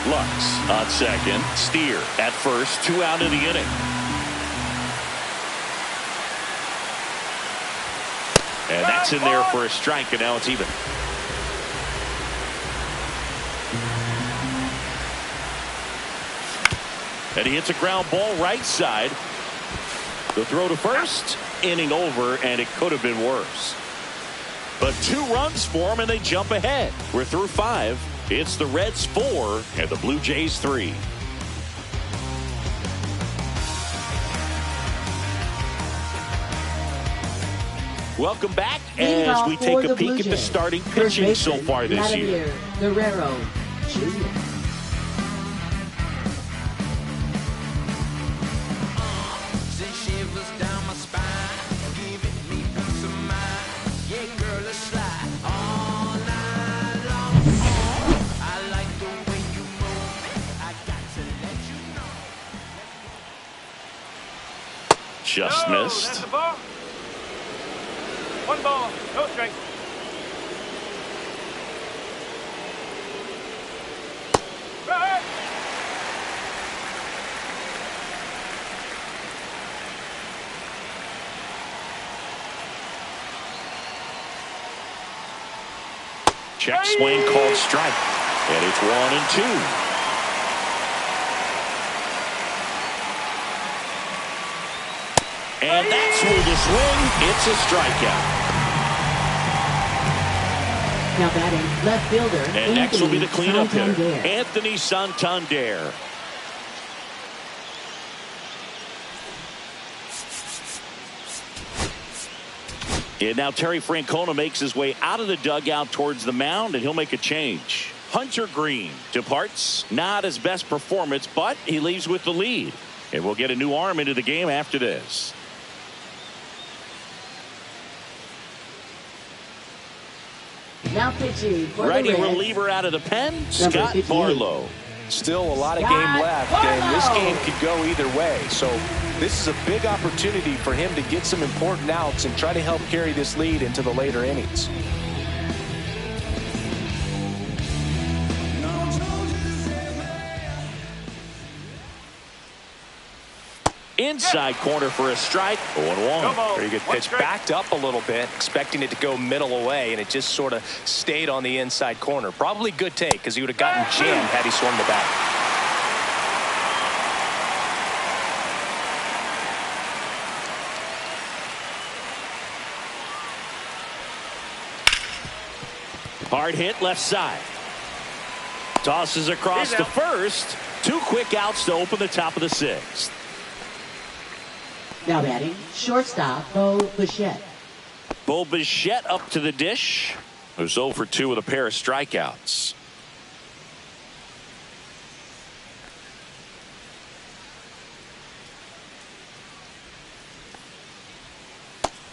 Speaker 1: Lux on second. Steer at first. 2 out of the inning. And that's in there for a strike, and now it's even. And he hits a ground ball right side. The throw to first, inning over, and it could have been worse. But 2 runs for him, and they jump ahead. We're through 5. It's the Reds 4 and the Blue Jays 3. Welcome back as we take a peek at the starting pitching so far this year.
Speaker 3: Guerrero Jr.
Speaker 1: Just missed.
Speaker 5: That's the ball. 1 ball, no strike. Right.
Speaker 1: Check swing called strike. And it's 1-2. And that's with the swing. It's a strikeout.
Speaker 3: Now batting left fielder.
Speaker 1: And next will be the cleanup hitter,
Speaker 3: Santander.
Speaker 1: Anthony Santander. And now Terry Francona makes his way out of the dugout towards the mound, and he'll make a change. Hunter Green departs. Not his best performance, but he leaves with the lead. And we'll get a new arm into the game after this.
Speaker 3: Now pitching for
Speaker 1: Righty
Speaker 3: the Reds.
Speaker 1: reliever out of the pen, Scott
Speaker 3: 58.
Speaker 1: Barlow.
Speaker 2: Still a lot of game left, and this game could go either way. So this is a big opportunity for him to get some important outs and try to help carry this lead into the later innings.
Speaker 1: Inside corner for a strike. 0-1.
Speaker 2: Pretty good pitch. Backed up a little bit, expecting it to go middle away, and it just sort of stayed on the inside corner. Probably good take, because he would have gotten jammed had he swung the bat.
Speaker 1: Hard hit left side. Tosses across to first. 2 quick outs to open the top of the 6th.
Speaker 3: Now batting shortstop Bo Bichette.
Speaker 1: Bo Bichette up to the dish. Who's 0 for 2 with a pair of strikeouts.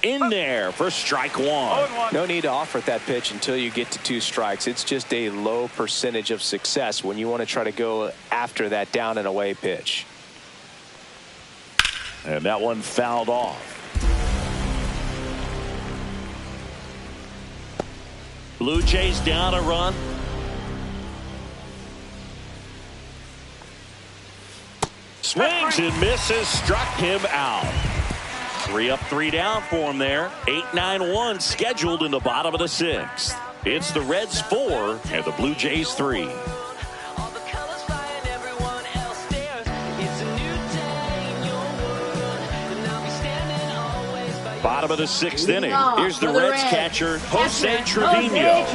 Speaker 1: In there for strike 1.
Speaker 2: No need to offer that pitch until you get to 2 strikes. It's just a low percentage of success when you want to try to go after that down and away pitch.
Speaker 1: And that one fouled off. Blue Jays down a run. Swings and misses. Struck him out. 3 up, 3 down for him there. 8-9-1 scheduled in the bottom of the 6th. It's the Reds 4 and the Blue Jays 3. Bottom of the 6th inning. Here's the Reds catcher, Jose Trevino.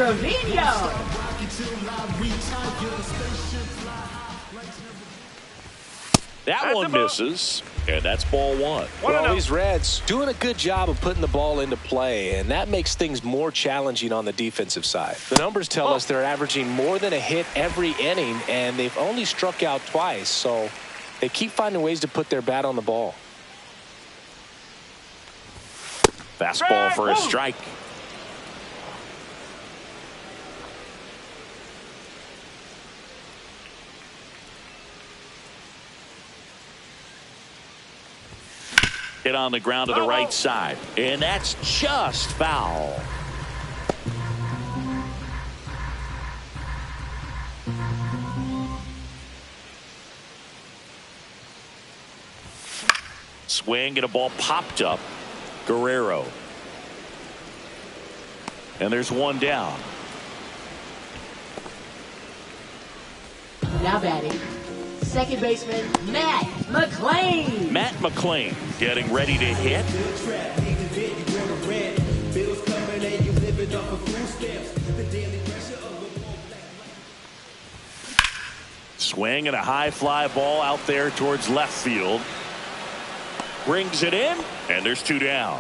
Speaker 1: That one misses, and that's ball 1.
Speaker 2: Well, these Reds doing a good job of putting the ball into play, and that makes things more challenging on the defensive side. The numbers tell us they're averaging more than a hit every inning, and they've only struck out twice, so They keep finding ways to put their bat on the ball.
Speaker 1: Fastball for a strike. Hit on the ground to the right side, and that's just foul. Swing and a ball popped up. Guerrero. And there's one down.
Speaker 3: Now batting, second baseman Matt McClain.
Speaker 1: Matt McClain getting ready to hit. Swing and a high fly ball out there towards left field. Brings it in, and there's two down.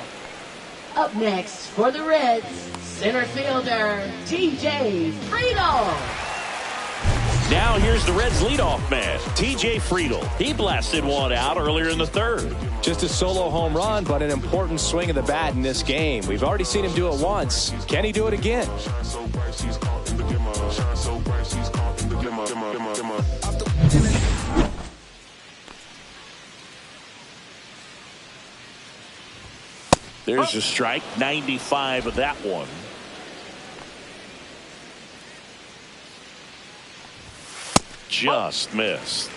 Speaker 3: Up next for the Reds, center fielder TJ Friedel.
Speaker 1: Now here's the Reds leadoff man, TJ Friedel. He blasted one out earlier in the third.
Speaker 2: Just a solo home run, but an important swing of the bat in this game. We've already seen him do it once. Can he do it again?
Speaker 1: There's a strike, 95 of that one. Just missed.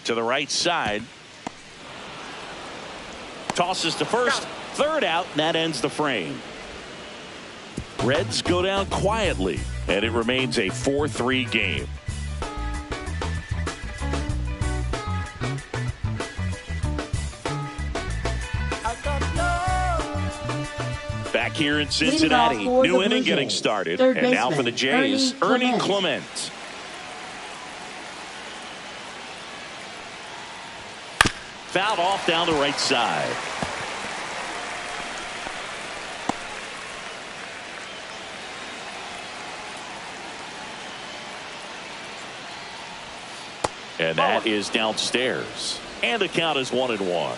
Speaker 1: To the right side. Tosses to first. Third out, and that ends the frame. Reds go down quietly, and it remains a 4-3 game. Back here in Cincinnati, new inning getting started. And now for the Jays, Ernie Clement. Fouled off down the right side. And that is downstairs. And the count is 1-1.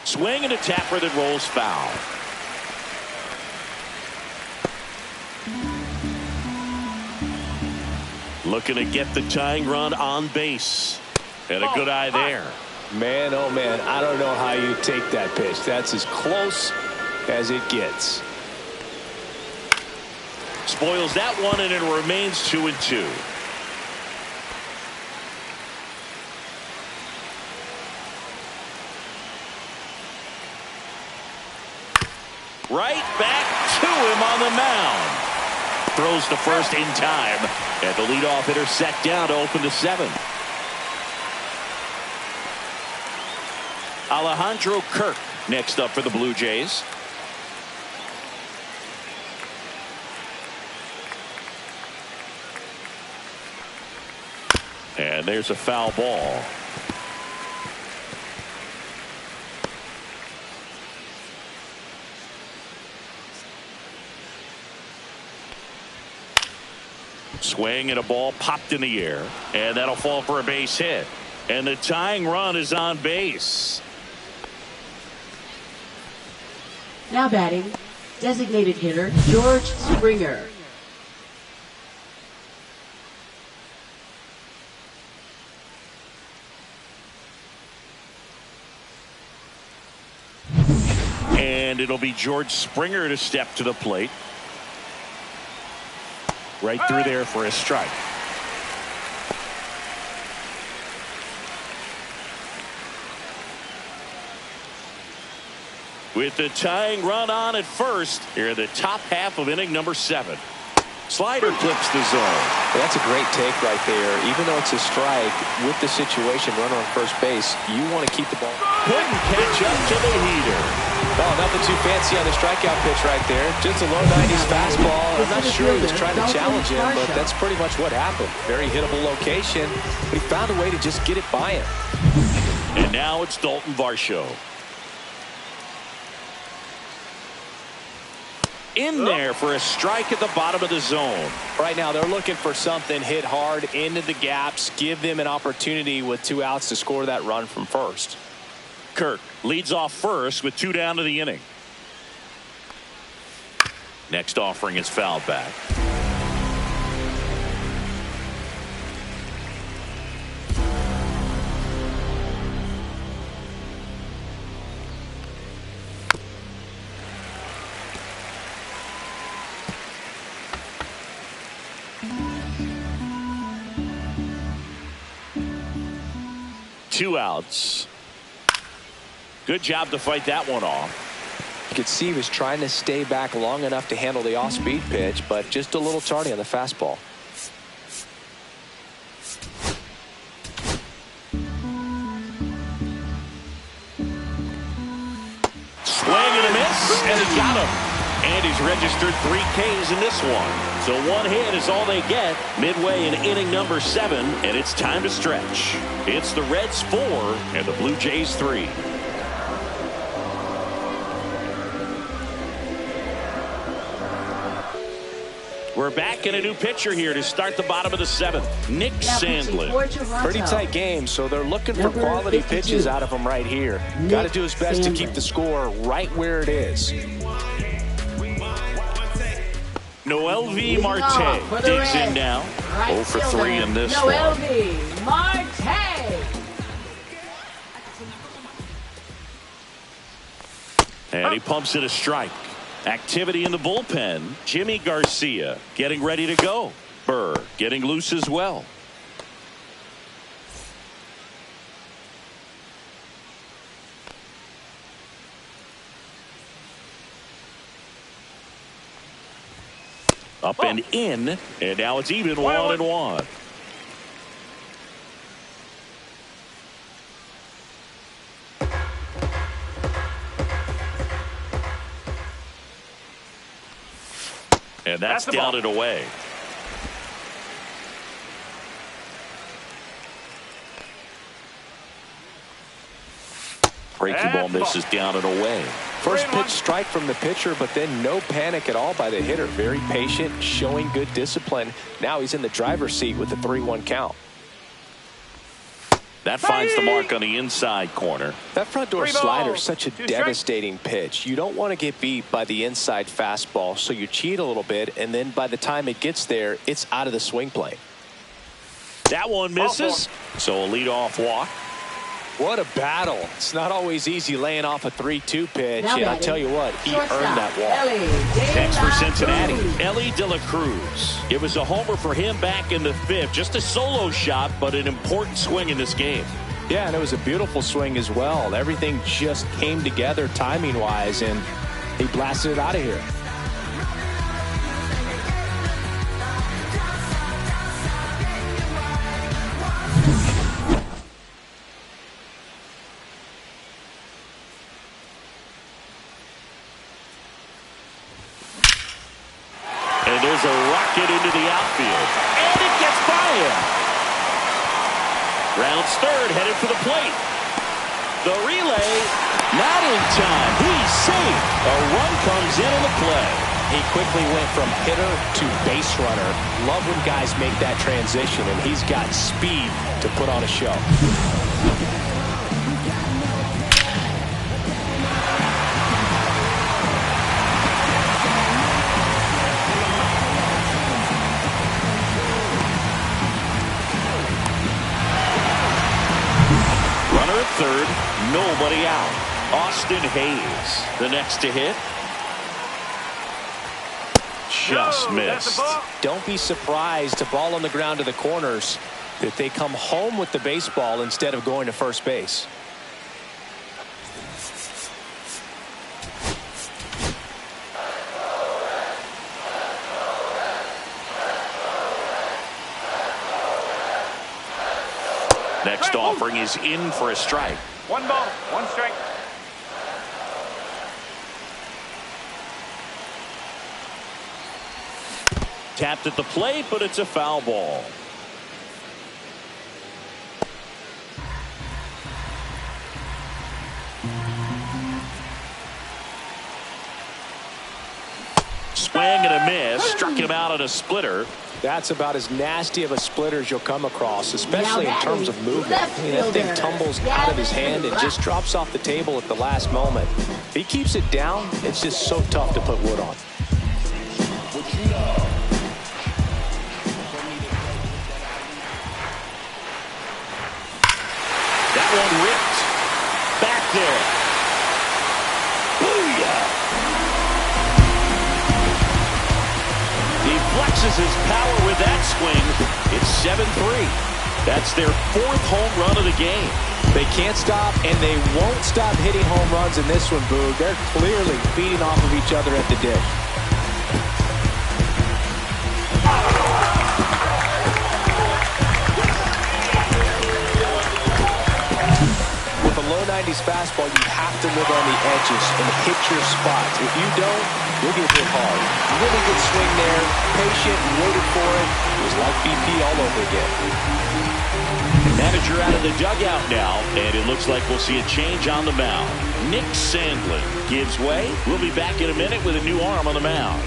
Speaker 1: Swing and a tapper that rolls foul. Looking to get the tying run on base. And a good eye there.
Speaker 2: Man, oh man, I don't know how you take that pitch. That's as close as it gets.
Speaker 1: Spoils that one, and it remains 2-2. Right back to him on the mound. Throws to first in time, and the leadoff hitter set down to open the 7th. Alejandro Kirk next up for the Blue Jays. And there's a foul ball. Swing and a ball popped in the air, and that'll fall for a base hit. And the tying run is on base.
Speaker 3: Now batting, designated hitter George Springer.
Speaker 1: And it'll be George Springer to step to the plate. Right through there for a strike. With the tying run on at first, here the top half of inning number 7. Slider clips the zone.
Speaker 2: Well, that's a great take right there. Even though it's a strike, with the situation, run on first base, you want to keep the ball.
Speaker 1: Couldn't catch up to the heater.
Speaker 2: Well, nothing too fancy on the strikeout pitch right there. Just a low 90s fastball. I'm not sure he was trying to challenge him, but that's pretty much what happened. Very hittable location, but he found a way to just get it by him.
Speaker 1: And now it's Dalton Varsho. In there for a strike at the bottom of the zone.
Speaker 2: Right now they're looking for something hit hard into the gaps, give them an opportunity with 2 outs to score that run from first.
Speaker 1: Kirk leads off first with 2 down to the inning. Next offering is fouled back. Two outs. Good job to fight that one off.
Speaker 2: You could see he was trying to stay back long enough to handle the off-speed pitch, but just a little tardy on the fastball.
Speaker 1: Swing and a miss, and he got him. And he's registered 3 Ks in this one. So 1 hit is all they get midway in inning number 7, and it's time to stretch. It's the Reds 4 and the Blue Jays 3. We're back in a new pitcher here to start the bottom of the 7th. Nick Sandlin.
Speaker 2: Pretty tight game, so they're looking for quality pitches out of him right here. Got to do his best to keep the score right where it is.
Speaker 1: Noel V. Marte digs in now. 0 for 3 in this one.
Speaker 3: Noel V. Marte.
Speaker 1: And he pumps it a strike. Activity in the bullpen. Jimmy Garcia getting ready to go. Burr getting loose as well. Up and in, and now it's even 1-1. And that's down and away. Breaking ball misses down and away.
Speaker 2: First pitch strike from the pitcher, but then no panic at all by the hitter. Very patient, showing good discipline. Now he's in the driver's seat with the 3-1 count.
Speaker 1: That finds the mark on the inside corner.
Speaker 2: That front door slider is such a devastating pitch. You don't want to get beat by the inside fastball, so you cheat a little bit, and then by the time it gets there, it's out of the swing plane.
Speaker 1: That one misses, so a leadoff walk.
Speaker 2: What a battle. It's not always easy laying off a 3-2 pitch, and I tell you what, he earned that walk.
Speaker 1: Next for Cincinnati, Ellie De La Cruz. It was a homer for him back in the 5th. Just a solo shot, but an important swing in this game.
Speaker 2: Yeah, and it was a beautiful swing as well. Everything just came together timing-wise, and he blasted it out of here.
Speaker 1: And there's a rocket into the outfield. And it gets by him. Rounds third, headed for the plate. The relay, not in time. He's safe. A run comes in on the play.
Speaker 2: He quickly went from hitter to base runner. Love when guys make that transition, and he's got speed to put on a show.
Speaker 1: Runner at third, nobody out. Austin Hayes, the next to hit. Just missed.
Speaker 2: Don't be surprised, a ball on the ground to the corners, that they come home with the baseball instead of going to first base.
Speaker 1: Next offering is in for a strike.
Speaker 5: 1 ball, 1 strike.
Speaker 1: Tapped at the plate, but it's a foul ball. Swing and a miss. Struck him out on a splitter.
Speaker 2: That's about as nasty of a splitter as you'll come across, especially in terms of movement. That thing tumbles out of his hand and just drops off the table at the last moment. If he keeps it down, it's just so tough to put wood on.
Speaker 1: That one ripped. Back there. Booyah! He flexes his power with that swing. It's 7-3. That's their 4th home run of the game.
Speaker 2: They can't stop, and they won't stop hitting home runs in this one, Boog. They're clearly feeding off of each other at the dish. With a low 90s fastball, you have to live on the edges and hit your spots. If you don't, you'll get hit hard. Really good swing there, patient, waited for it. It was like BP all over again.
Speaker 1: Manager out of the dugout now, and it looks like we'll see a change on the mound. Nick Sandlin gives way. We'll be back in a minute with a new arm on the mound.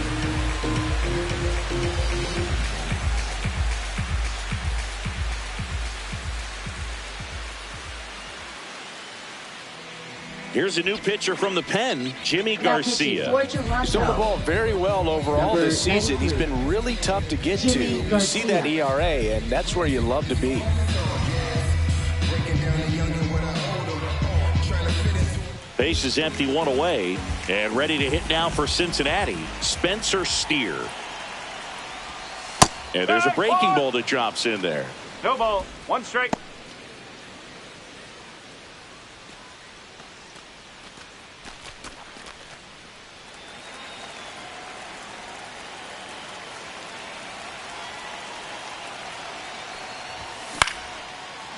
Speaker 1: Here's a new pitcher from the pen, Jimmy Garcia.
Speaker 2: He's thrown the ball very well overall this season. He's been really tough to get to. You see that ERA, and that's where you love to be.
Speaker 1: Base is empty, 1 away, and ready to hit now for Cincinnati, Spencer Steer. And there's a breaking ball that drops in there.
Speaker 5: No ball. 1 strike.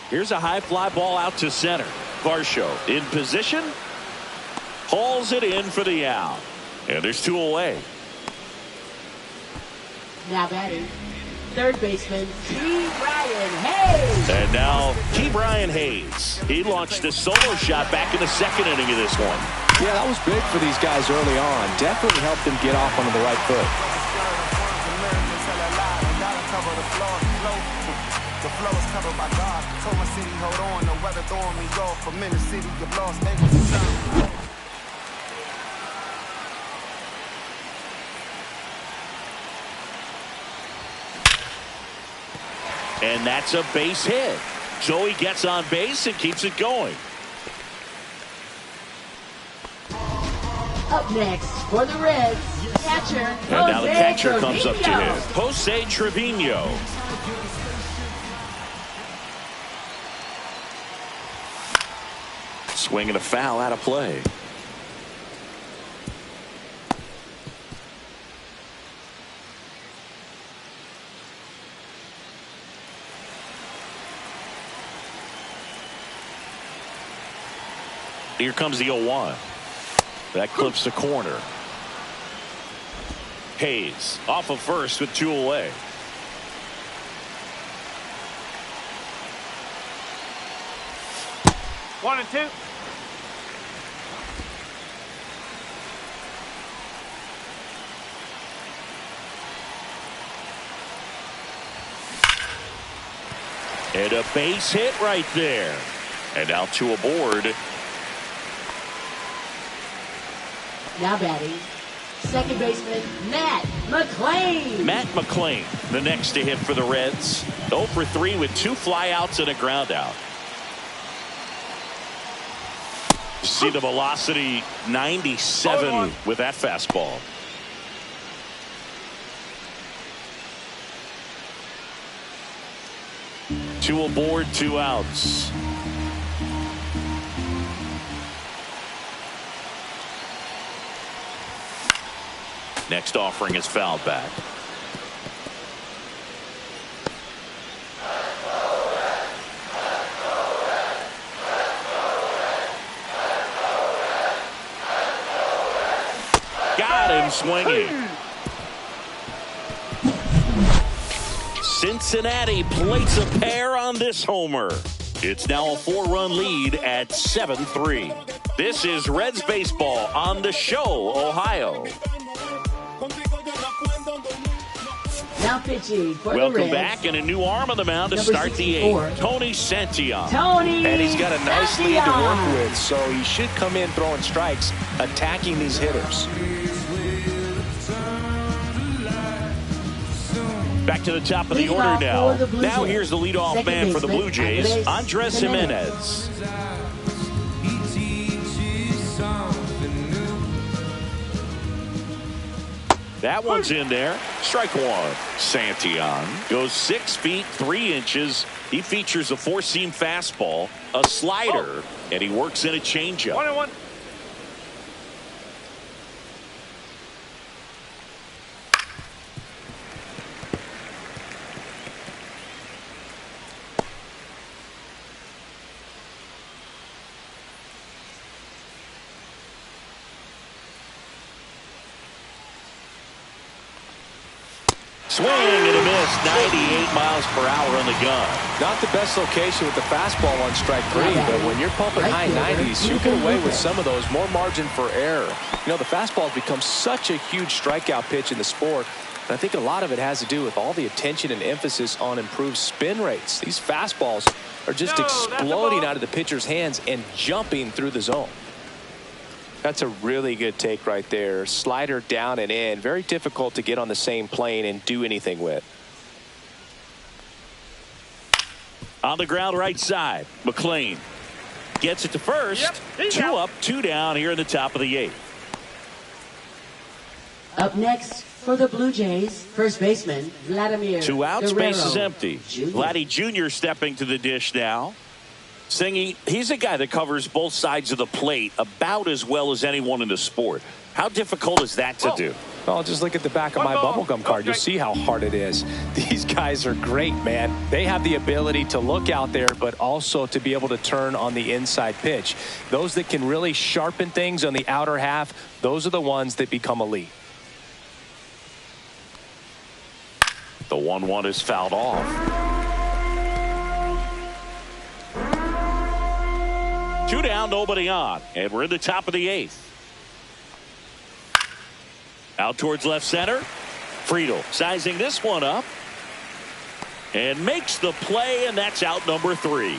Speaker 1: Here's a high fly ball out to center. Varsho in position. Hauls it in for the out. And there's 2 away.
Speaker 3: Now batting, third baseman, Ke'Bryan Hayes.
Speaker 1: And now Ke'Bryan Hayes. He launched a solo shot back in the 2nd inning of this one.
Speaker 2: Yeah, that was big for these guys early on. Definitely helped them get off onto the right foot.
Speaker 7: The flow is covered by God. Told my city, hold on. The weather throwing me off. I'm in the city of Los Angeles.
Speaker 1: And that's a base hit. So he gets on base and keeps it going.
Speaker 3: Up next for the Reds, catcher,
Speaker 1: And now the catcher comes up to him. Jose Trevino. Swing and a foul out of play. Here comes the 0-1. That clips the corner. Hayes off of first with 2 away.
Speaker 5: One and two.
Speaker 1: And a base hit right there. And now 2 aboard.
Speaker 3: Now batting, second baseman, Matt McLain.
Speaker 1: Matt McLain, the next to hit for the Reds. 0 for 3 with 2 flyouts and a ground out. See the velocity, 97 with that fastball. Two aboard, 2 outs. Next offering is fouled back. Got him swinging. Cincinnati plates a pair on this homer. It's now a 4-run lead at 7-3. This is Reds Baseball on the Show, Ohio.
Speaker 3: Now pitching for
Speaker 1: Welcome
Speaker 3: the Reds.
Speaker 1: back, and a new arm on the mound to
Speaker 3: Number
Speaker 1: start the
Speaker 3: 64.
Speaker 1: 8th. Tony Santillan.
Speaker 3: Tony
Speaker 2: And he's got a nice lead to work
Speaker 3: Santillan.
Speaker 2: with, so he should come in throwing strikes, attacking these hitters.
Speaker 1: Back to the top of the
Speaker 3: Leading
Speaker 1: order
Speaker 3: off
Speaker 1: now.
Speaker 3: for the Blue
Speaker 1: Now
Speaker 3: Jays.
Speaker 1: here's the leadoff
Speaker 3: Second
Speaker 1: man for the Blue
Speaker 3: baseman,
Speaker 1: Jays,
Speaker 3: Andres
Speaker 1: Andres Jimenez. That one's in there. Strike one. Santillan goes 6 feet 3 inches. He features a 4-seam fastball, a slider, and he works in a changeup.
Speaker 5: 1-1.
Speaker 1: Swing and a miss. 98 miles per hour on the gun.
Speaker 2: Not the best location with the fastball on strike 3, but when you're pumping high 90s, you get away with some of those. More margin for error. You know, the fastball has become such a huge strikeout pitch in the sport. And I think a lot of it has to do with all the attention and emphasis on improved spin rates. These fastballs are just exploding out of the pitcher's hands and jumping through the zone. That's a really good take right there. Slider down and in. Very difficult to get on the same plane and do anything with.
Speaker 1: On the ground right side, McLean gets it to first.
Speaker 5: Yep,
Speaker 1: 2 up, 2 down here in the top of the 8th.
Speaker 3: Up next for the Blue Jays, first baseman Vladimir
Speaker 1: 2 outs,
Speaker 3: Guerrero
Speaker 1: base is empty.
Speaker 3: Jr.
Speaker 1: Vladdy Jr. stepping to the dish now. Singy, he's a guy that covers both sides of the plate about as well as anyone in the sport. How difficult is that to do?
Speaker 2: Well, just look at the back of my bubblegum card. You'll see how hard it is. These guys are great, man. They have the ability to look out there, but also to be able to turn on the inside pitch. Those that can really sharpen things on the outer half, those are the ones that become elite.
Speaker 1: The 1-1 is fouled off. 2 down, nobody on, and we're in the top of the 8th. Out towards left center. Friedel sizing this one up and makes the play, and that's out number 3.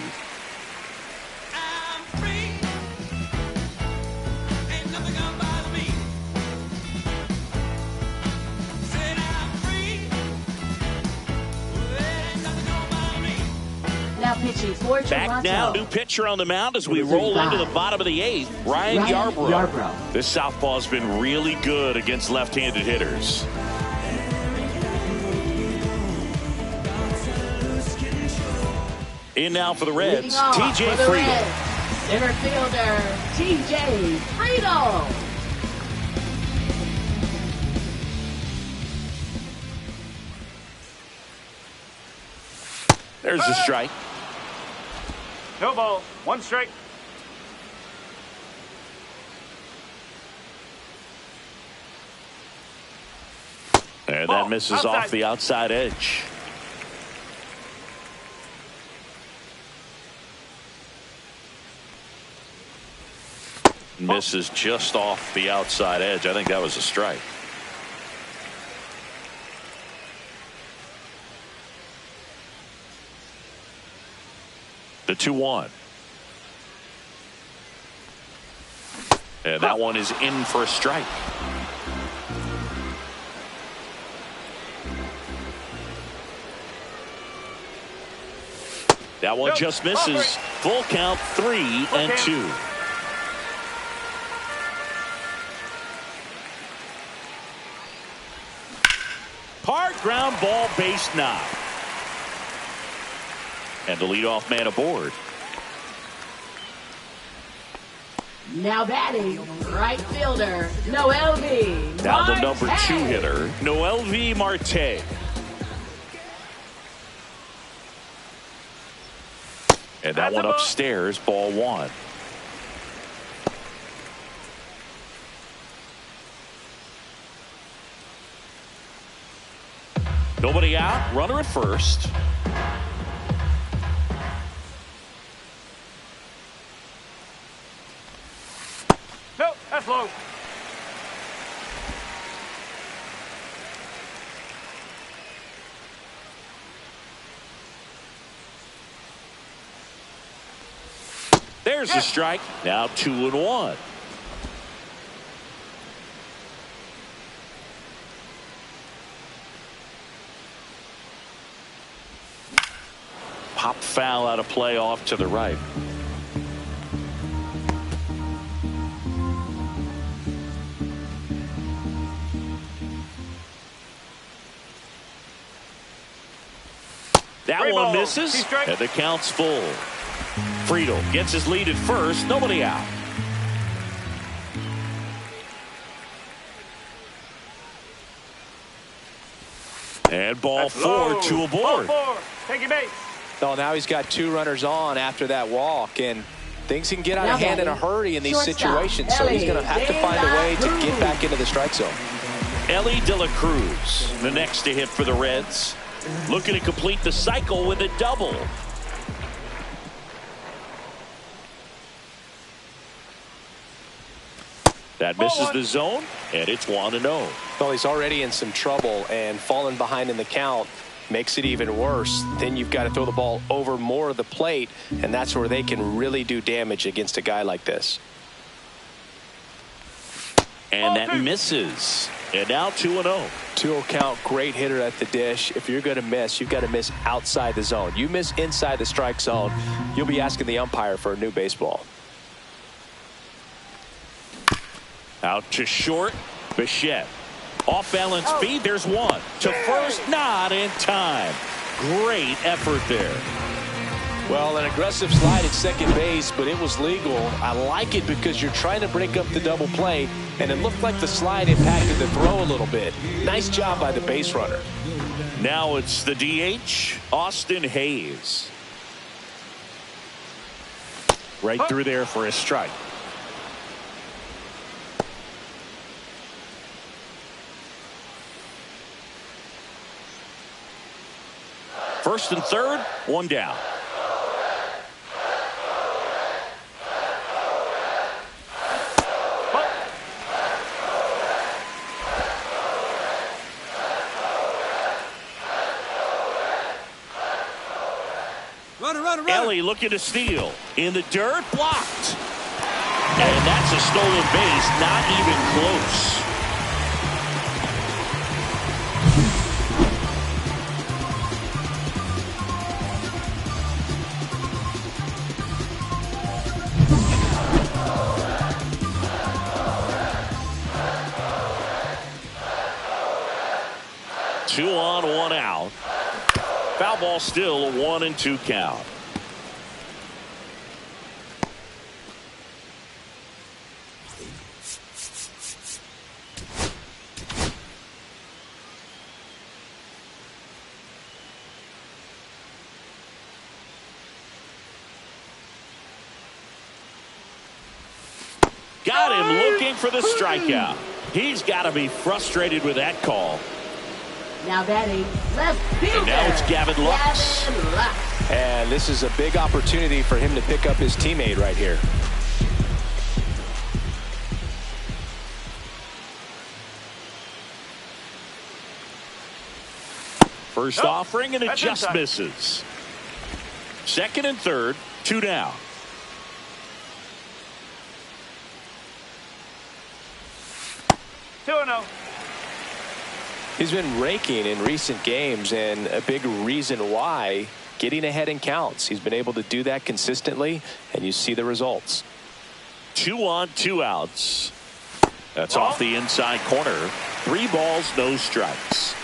Speaker 3: Now pitching for
Speaker 1: Back
Speaker 3: Toronto.
Speaker 1: now, new pitcher on the mound as we roll into the bottom of the 8th. Ryan Yarbrough. This southpaw has been really good against left-handed hitters. In now for the Reds, TJ Friedel.
Speaker 3: Center fielder TJ Friedel.
Speaker 1: There's the strike.
Speaker 5: No ball. 1 strike.
Speaker 1: And that misses off the outside edge. Misses just off the outside edge. I think that was a strike. The 2-1. And that one is in for a strike. That one just misses. Full count, 3-2. Hard ground ball, base knock. And the leadoff man aboard.
Speaker 3: Now batting, right fielder Noel V.
Speaker 1: Now the number 2 hitter, Noel V. Marte. And that one upstairs, ball 1. Nobody out. Runner at first.
Speaker 5: No, that's low.
Speaker 1: There's the strike. Now 2-1. Pop foul out of play off to the right. That one misses, and the count's full. Friedel gets his lead at first. Nobody out. And ball four, two aboard.
Speaker 5: Ball four. Take your base.
Speaker 2: Oh, now he's got 2 runners on after that walk, and things can get out of hand in a hurry in these situations, so he's going to have to find a way to get back into the strike zone.
Speaker 1: Ellie De La Cruz, the next to hit for the Reds. Looking to complete the cycle with a double. That misses the zone, and it's 1-0.
Speaker 2: Well, he's already in some trouble, and falling behind in the count makes it even worse. Then you've got to throw the ball over more of the plate, and that's where they can really do damage against a guy like this.
Speaker 1: And that misses. And now 2-0.
Speaker 2: 2-0 count, great hitter at the dish. If you're going to miss, you've got to miss outside the zone. You miss inside the strike zone, you'll be asking the umpire for a new baseball.
Speaker 1: Out to short, Bichette. Off balance feed, there's one. To first, not in time. Great effort there.
Speaker 2: Well, an aggressive slide at second base, but it was legal. I like it because you're trying to break up the double play, and it looked like the slide impacted the throw a little bit. Nice job by the base runner.
Speaker 1: Now it's the DH, Austin Hayes. Right through there for a strike. First and third, one down.
Speaker 8: Runner.
Speaker 1: Ellie looking to steal. In the dirt, blocked. And that's a stolen base, not even close. Two on, one out. Foul ball still, a 1-2 count. Got him looking for the strikeout. He's got to be frustrated with that call.
Speaker 3: Now batting left fielder.
Speaker 1: And now it's Gavin Lux.
Speaker 2: And this is a big opportunity for him to pick up his teammate right here.
Speaker 1: First offering, and it just misses. Second and third, 2 down.
Speaker 2: He's been raking in recent games, and a big reason why, getting ahead in counts. He's been able to do that consistently, and you see the results.
Speaker 1: 2 on, 2 outs. That's off the inside corner. 3 balls, no strikes.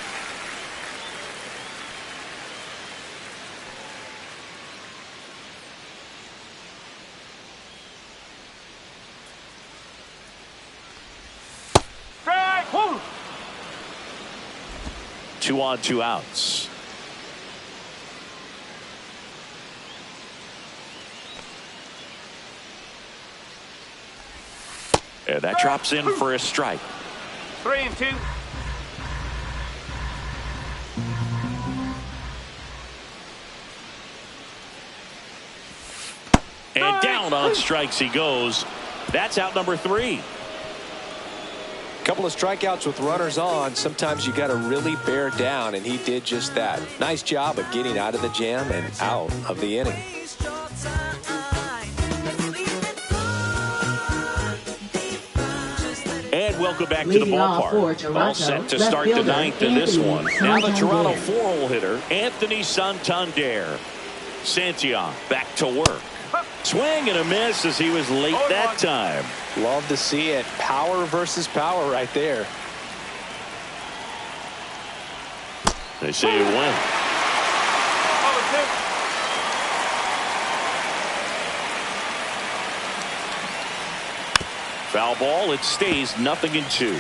Speaker 5: Strike.
Speaker 1: 2 on, 2 outs. And that drops in for a strike.
Speaker 5: 3-2.
Speaker 1: And down on strikes he goes. That's out number 3.
Speaker 2: Couple of strikeouts with runners on. Sometimes you got to really bear down, and he did just that. Nice job of getting out of the jam and out of the inning.
Speaker 1: And welcome back to the ballpark. All set to start the 9th in this one. Now the Toronto 4-hole hitter, Anthony Santander. Santiago back to work. Swing and a miss as he was late that time.
Speaker 2: Love to see it. Power versus power right there.
Speaker 1: They say it went. Foul ball. It stays 0-2.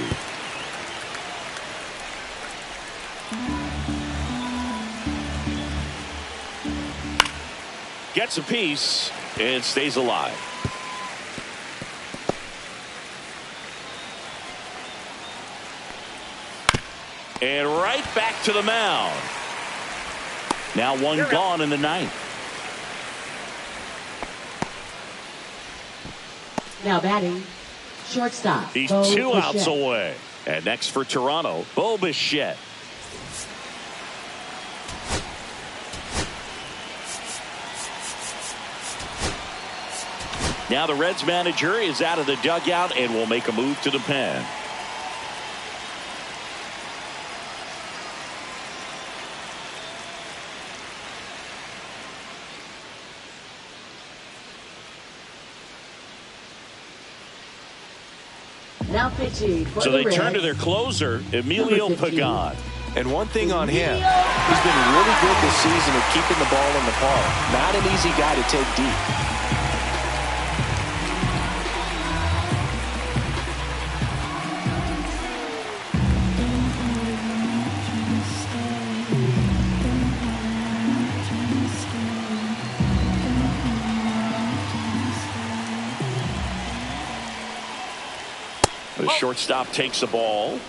Speaker 1: Gets a piece and stays alive. And right back to the mound. Now one gone in the 9th.
Speaker 3: Now batting, shortstop.
Speaker 1: He's
Speaker 3: Bo
Speaker 1: 2 outs
Speaker 3: Bichette.
Speaker 1: away. And next for Toronto, Bo Bichette. Now the Reds manager is out of the dugout and will make a move to the pen.
Speaker 3: Now pitching for
Speaker 1: So
Speaker 3: the
Speaker 1: they
Speaker 3: Reds,
Speaker 1: turn to their closer, Emilio
Speaker 3: number 15.
Speaker 1: Pagan.
Speaker 2: And one thing on him, he's been really good this season at keeping the ball in the park. Not an easy guy to take deep.
Speaker 1: The shortstop takes the ball.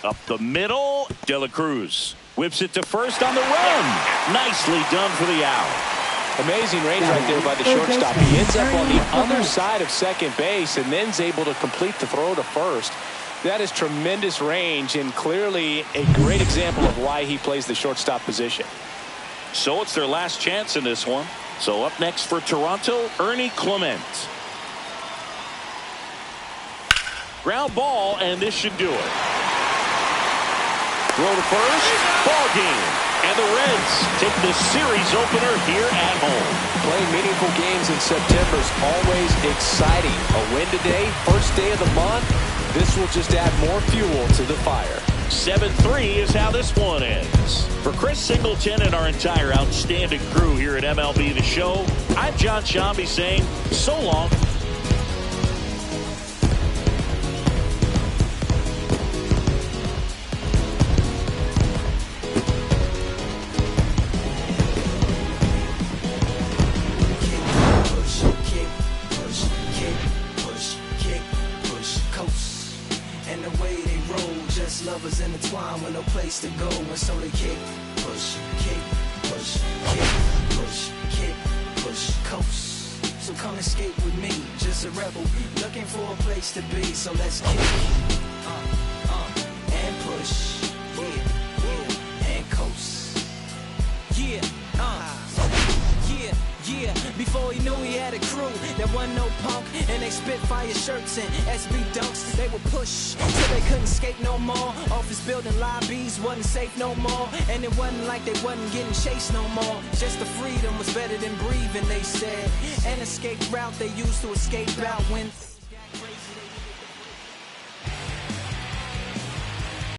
Speaker 1: Up the middle, De La Cruz whips it to first on the run. Nicely done for the out.
Speaker 2: Amazing range right there by the shortstop. He ends up on the other side of second base and then's able to complete the throw to first. That is tremendous range and clearly a great example of why he plays the shortstop position.
Speaker 1: So it's their last chance in this one. So up next for Toronto, Ernie Clement. Ground ball, and this should do it. Throw to first, ball game. And the Reds take the series opener here at home.
Speaker 2: Playing meaningful games in September is always exciting. A win today, first day of the month. This will just add more fuel to the fire.
Speaker 1: 7-3 is how this one ends. For Chris Singleton and our entire outstanding crew here at MLB The Show, I'm John Shambi saying so long.
Speaker 4: Lovers intertwined with no place to go, and so they kick, push, kick, push, kick, push, kick, push, coast. So come escape with me, just a rebel looking for a place to be. So let's kick, and push, yeah, and coast, yeah, yeah. Before he knew he had a crew that wasn't no punk, and they spit fire shirts and SB dunks. They would push till they couldn't skate no more. Office building lobbies wasn't safe no more, and it wasn't like they wasn't getting chased no more. Just the freedom was better than breathing, they said. An escape route they used to escape out when things got crazy.